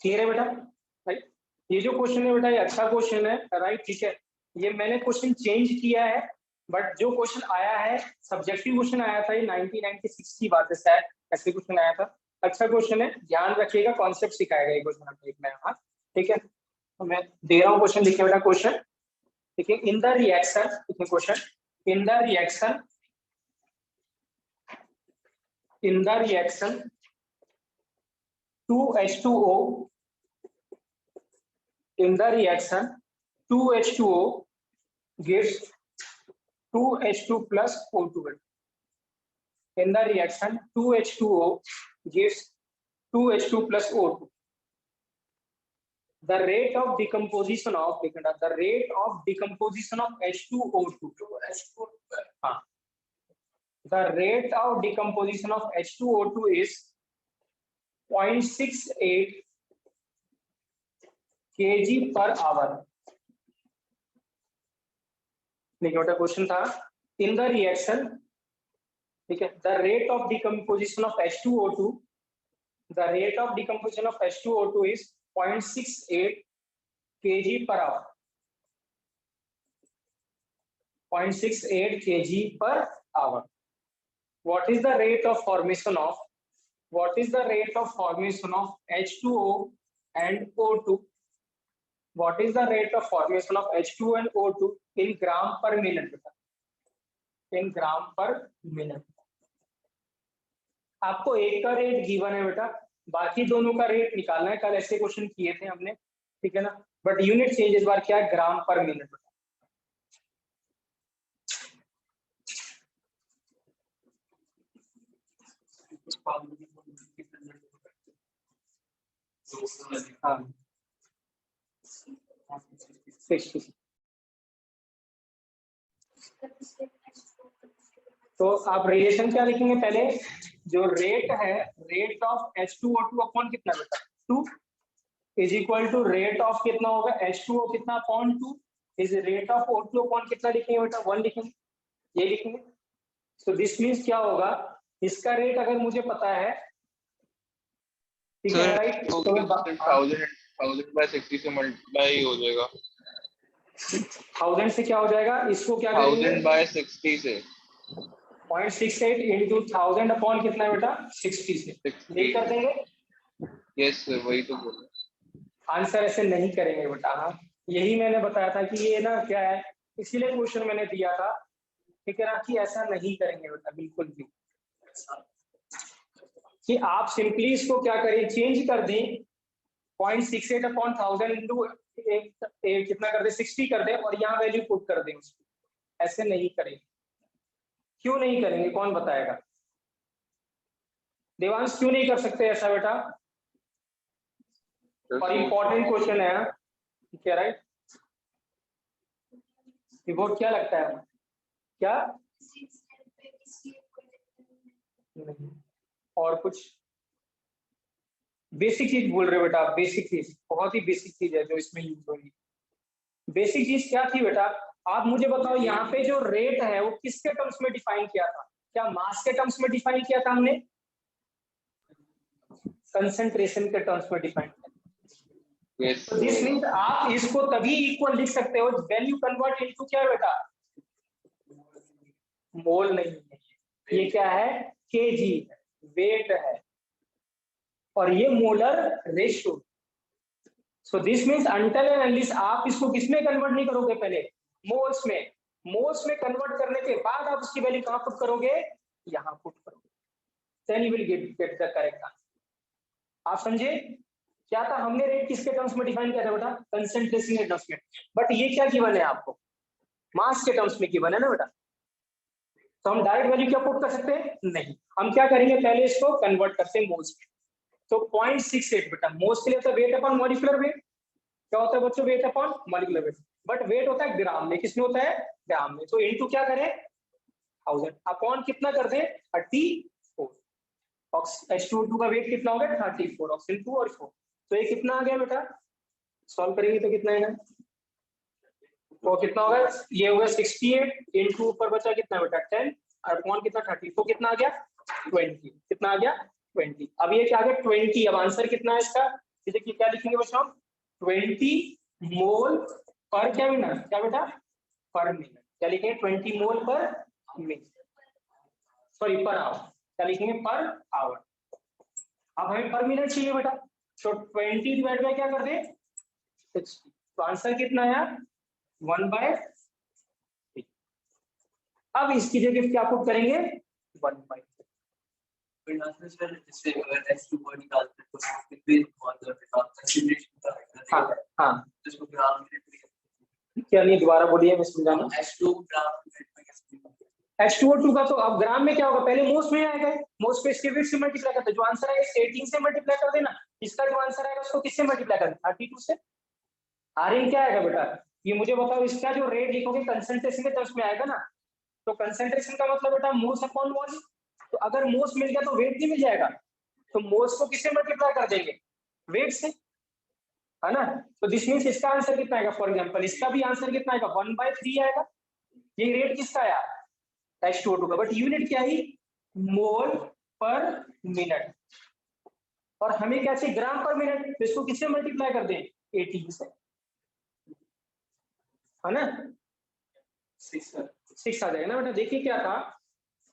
क्लियर है बेटा? राइट, ये जो क्वेश्चन है बेटा ये अच्छा क्वेश्चन है, राइट, ठीक है। ये मैंने क्वेश्चन चेंज किया है, बट जो क्वेश्चन आया है सब्जेक्टिव क्वेश्चन आया था, ये 1996 की बात है शायद, ऐसे क्वेश्चन आया था। अच्छा क्वेश्चन है, ध्यान रखिएगा, कॉन्सेप्ट सिखाएगा ये क्वेश्चन में यहाँ, ठीक है। तो मैं दे रहा हूँ क्वेश्चन, लिखिए बेटा क्वेश्चन, ठीक है। इन द रिएक्शन, लिखिए question, in the reaction 2H2O, in the reaction 2H2O gives 2H2 plus O2. In the reaction 2H2O gives 2H2 plus O2. The rate of decomposition of H2O2. The rate of decomposition of H2O2 is 0.68 kg per hour. देखिए बेटा question था, in the reaction, ठीक है, the rate of decomposition of H2O2, the rate of decomposition of H2O2 is 0.68 kg per hour. 0.68 kg per hour. What is the rate of formation of H2O and O2? What is the rate of formation of H2O and O2 in gram per minute? In gram per minute. आपको एक का rate given है बेटा, बाकी दोनों का rate निकालना है। कल ऐसे क्वेश्चन किए थे हमने, ठीक है ना, बट यूनिट चेंज इस बार क्या है, ग्राम पर मिनट। हाँ 60। तो आप रिलेशन क्या लिखेंगे, पहले जो रेट है, रेट ऑफ H2O2 अपॉन कितना बेटा 2 is equal to rate of कितना होगा H2O कितना upon 2 is rate of O2 upon कितना लिखेंगे बेटा 1 लिखेंगे, ये लिखेंगे। तो दिस मीन्स क्या होगा, इसका रेट अगर मुझे पता है, ठीक है राइट, तो मैं 1000 by 60 से मल्टीप्लाई हो जाएगा। 1000 से क्या हो जाएगा, इसको क्या करेंगे 1000 by 60 से 0.68 इंटू 1000 अपॉन कितना है बेटा 60 से ये कर देंगे। यस सर, वही तो बोल रहा। आंसर ऐसे नहीं करेंगे बेटा। हाँ यही मैंने बताया था कि ये ना क्या है, इसीलिए क्वेश्चन मैंने दिया था, ठीक है ना, कि ऐसा नहीं करेंगे बेटा बिल्कुल भी, कि आप सिंपली इसको क्या करें, चेंज कर दें 0.68 अपॉन 1000 इंटू कितना कर दे 60 कर दे और यहाँ वैल्यू पुट कर दें उसको, ऐसे नहीं करेंगे। क्यों नहीं करेंगे, कौन बताएगा, देवांश क्यों नहीं कर सकते ऐसा बेटा, और इम्पोर्टेंट क्वेश्चन है, ठीक है राइट। रिपोर्ट क्या लगता है, क्या नहीं, और कुछ बेसिक चीज बोल रहे हो बेटा, बेसिक चीज बहुत ही बेसिक चीज है जो इसमें यूज होगी। बेसिक चीज क्या थी बेटा, आप मुझे बताओ यहाँ पे जो रेट है वो किसके टर्म्स में डिफाइन किया था, क्या मास के टर्म्स में डिफाइन किया था हमने, कंसंट्रेशन के टर्म्स में डिफाइन किया। yes, तो दिस मींस आप इसको तभी इक्वल लिख सकते हो वैल्यू कन्वर्ट इनटू क्या है बेटा, मोल नहीं है, ये क्या है केजी है, वेट है, और ये molar ratio. So this means until and unless आप इसको किसमें कन्वर्ट नहीं करोगे, पहले मोल्स में, मोल्स में कन्वर्ट करने के बाद आप उसकी वैल्यू कहां पुट करोगे, यहां पुट करोगे, then you will get the correct answer. आप समझे क्या था, हमने रेट किसके टर्म्स में डिफाइन किया था बेटा, कंसंट्रेशन के टर्म्स में, बट ये क्या गिवन है आपको, मास के टर्म्स में गिवन है ना बेटा, तो हम डायरेक्ट वैल्यू क्या पुट कर सकते हैं, नहीं, हम क्या करेंगे पहले इसको कन्वर्ट करते हैं मोल्स में। तो 0.68 बेटा मोल्स के लिए तो वेट अपॉन मॉलिक्यूलर वेट, क्या होता है बच्चों, weight upon molecular weight, but weight होता है ग्राम में, किसमें होता है ग्राम में, तो इनटू क्या करें 1000 अपॉन कितना कर दे 34, H2O2 का वेट कितना हो गया 34, ऑक्सीजन 2 और 4, तो ये कितना आ गया बेटा, सॉल्व करेंगे तो कितना है, तो कितना होगा, ये होगा 68 इंटू ऊपर बचा कितना बेटा 10 और अपॉन कितना 30, तो कितना आ गया 20, कितना आ गया 20। अब ये क्या आ गया 20, अब आंसर कितना है इसका, देखिए क्या लिखेंगे बच्चों, 20 मोल पर क्या मिनट, क्या बेटा पर मिनट, क्या लिखेंगे 20 मोल पर मिनट, सॉरी पर आवर, क्या लिखेंगे पर आवर। अब हमें पर मिनट चाहिए बेटा, तो 20 डिवाइड बाय क्या कर दे 60, तो आंसर कितना आया 1/3। अब इसकी जगह क्या पुट करेंगे 1/3। हाँ क्या नहीं, दोबारा बोलिए मैं समझाना। H2O2 का तो अब ग्राम में क्या होगा, पहले मोल्स में आएगा, मोल्स पे इसके वेट से मल्टीप्लाई करते हैं, जो आंसर आएगा 18 से मल्टीप्लाई कर देना, इसका जो आंसर आएगा उसको किससे मल्टीप्लाई कर देना 32 से। आर क्या आएगा बेटा, ये मुझे बताओ, इसका जो रेट लिखोगे कंसंट्रेशन के टर्म्स में आएगा ना, तो कंसंट्रेशन का मतलब बेटा मोल्स अपॉन वॉल्यूम, तो अगर मोल्स मिल गया तो वेट भी मिल जाएगा, तो मोल्स को किससे मल्टीप्लाई कर देंगे वेट से, है ना। तो दिस मींस इसका आंसर कितना आएगा, फॉर एग्जांपल इसका भी आंसर कितना आएगा 1/3 आएगा, ये रेट किसका आया H2O2 का, बट यूनिट क्या ही मोल पर मिनट, और हमें क्या चाहिए ग्राम पर मिनट, तो इसको किससे मल्टीप्लाई कर दें 18 से, है ना 6 आ जाएगा ना बेटा। देखिए क्या था,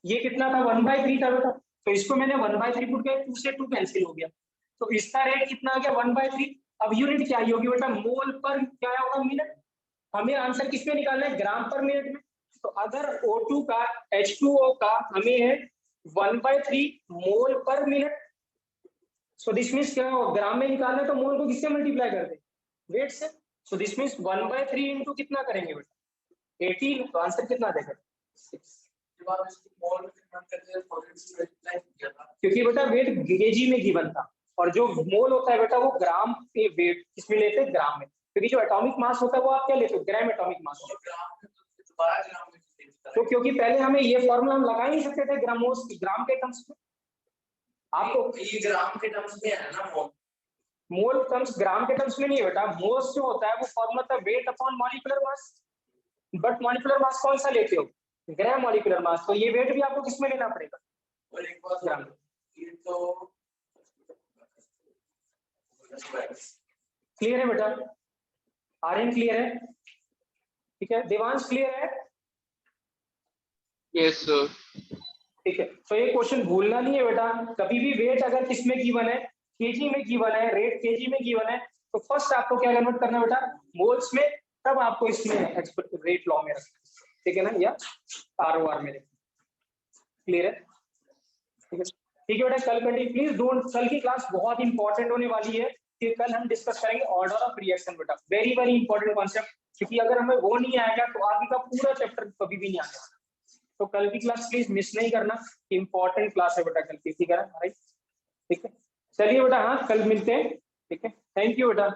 ये कितना था 1/3 था बेटा, तो इसको मैंने 1/3 पुट किया, 2 से 2 कैंसिल हो गया, तो इसका रेट कितना आ गया 1/3। अब यूनिट क्या होगी बेटा, मोल पर क्या होगा मिनट, हमें आंसर किसमें निकालना है ग्राम पर मिनट में, तो अगर O2 का H2O का हमें है 1/3 मोल पर मिनट, सो दिस मीन्स क्या हो, ग्राम में निकालना है तो मोल को किससे मल्टीप्लाई कर दे, वेट से। सो दिस मीन्स 1/3 इंटू कितना करेंगे बेटा, 18, तो आंसर कितना देगा 6। क्योंकि बेटा वेट केजी में गिवन था, और जो मोल होता है बेटा वो ग्राम के वेट किसमें लेते हैं, ग्राम में। क्योंकि जो एटॉमिक मास होता है वो आप क्या लेते हो, ग्राम एटॉमिक मास। तो क्योंकि पहले हमें ये फॉर्मूला हम लगा ही नहीं सकते थे ग्रामोस ग्राम के टर्म्स में, आपको ये ग्राम के टर्म्स में है ना मोल। मोल टर्म्स ग्राम के टर्म्स में नहीं है बेटा, मोल्स जो होता है वो फॉर्मूला था wait upon molecular mass, but molecular mass कौन सा लेते हो, ग्राम मॉलिक्यूलर मास। तो ये वेट भी आपको किसमें लेना पड़ेगा, और एक बात ग्राम। ये तो क्लियर है बेटा, आर्यन क्लियर है, ठीक है, देवांश क्लियर है, यस सर। ठीक है। तो ये क्वेश्चन भूलना नहीं है बेटा, कभी भी वेट अगर किसमें गिवन है, केजी में गिवन है, रेट केजी में गिवन है, तो फर्स्ट आपको क्या कन्वर्ट करना है बेटा, मोल्स में, तब आपको इसमें रेट लॉ में रखना, ठीक है ना, या ROR में। क्लियर है, ठीक है, ठीक है बेटा। कल कंटिन्यू प्लीज डोंट, कल की क्लास बहुत इंपॉर्टेंट होने वाली है, कि कल हम डिस्कस करेंगे ऑर्डर ऑफ रिएक्शन बेटा, वेरी वेरी इंपॉर्टेंट कॉन्सेप्ट, क्योंकि अगर हमें वो नहीं आएगा तो आगे का पूरा चैप्टर कभी भी नहीं आएगा। तो कल की क्लास प्लीज मिस नहीं करना, इंपॉर्टेंट क्लास है बेटा कल की, ठीक है ना, ठीक है। चलिए बेटा, हाँ कल मिलते हैं, ठीक है, थैंक यू बेटा।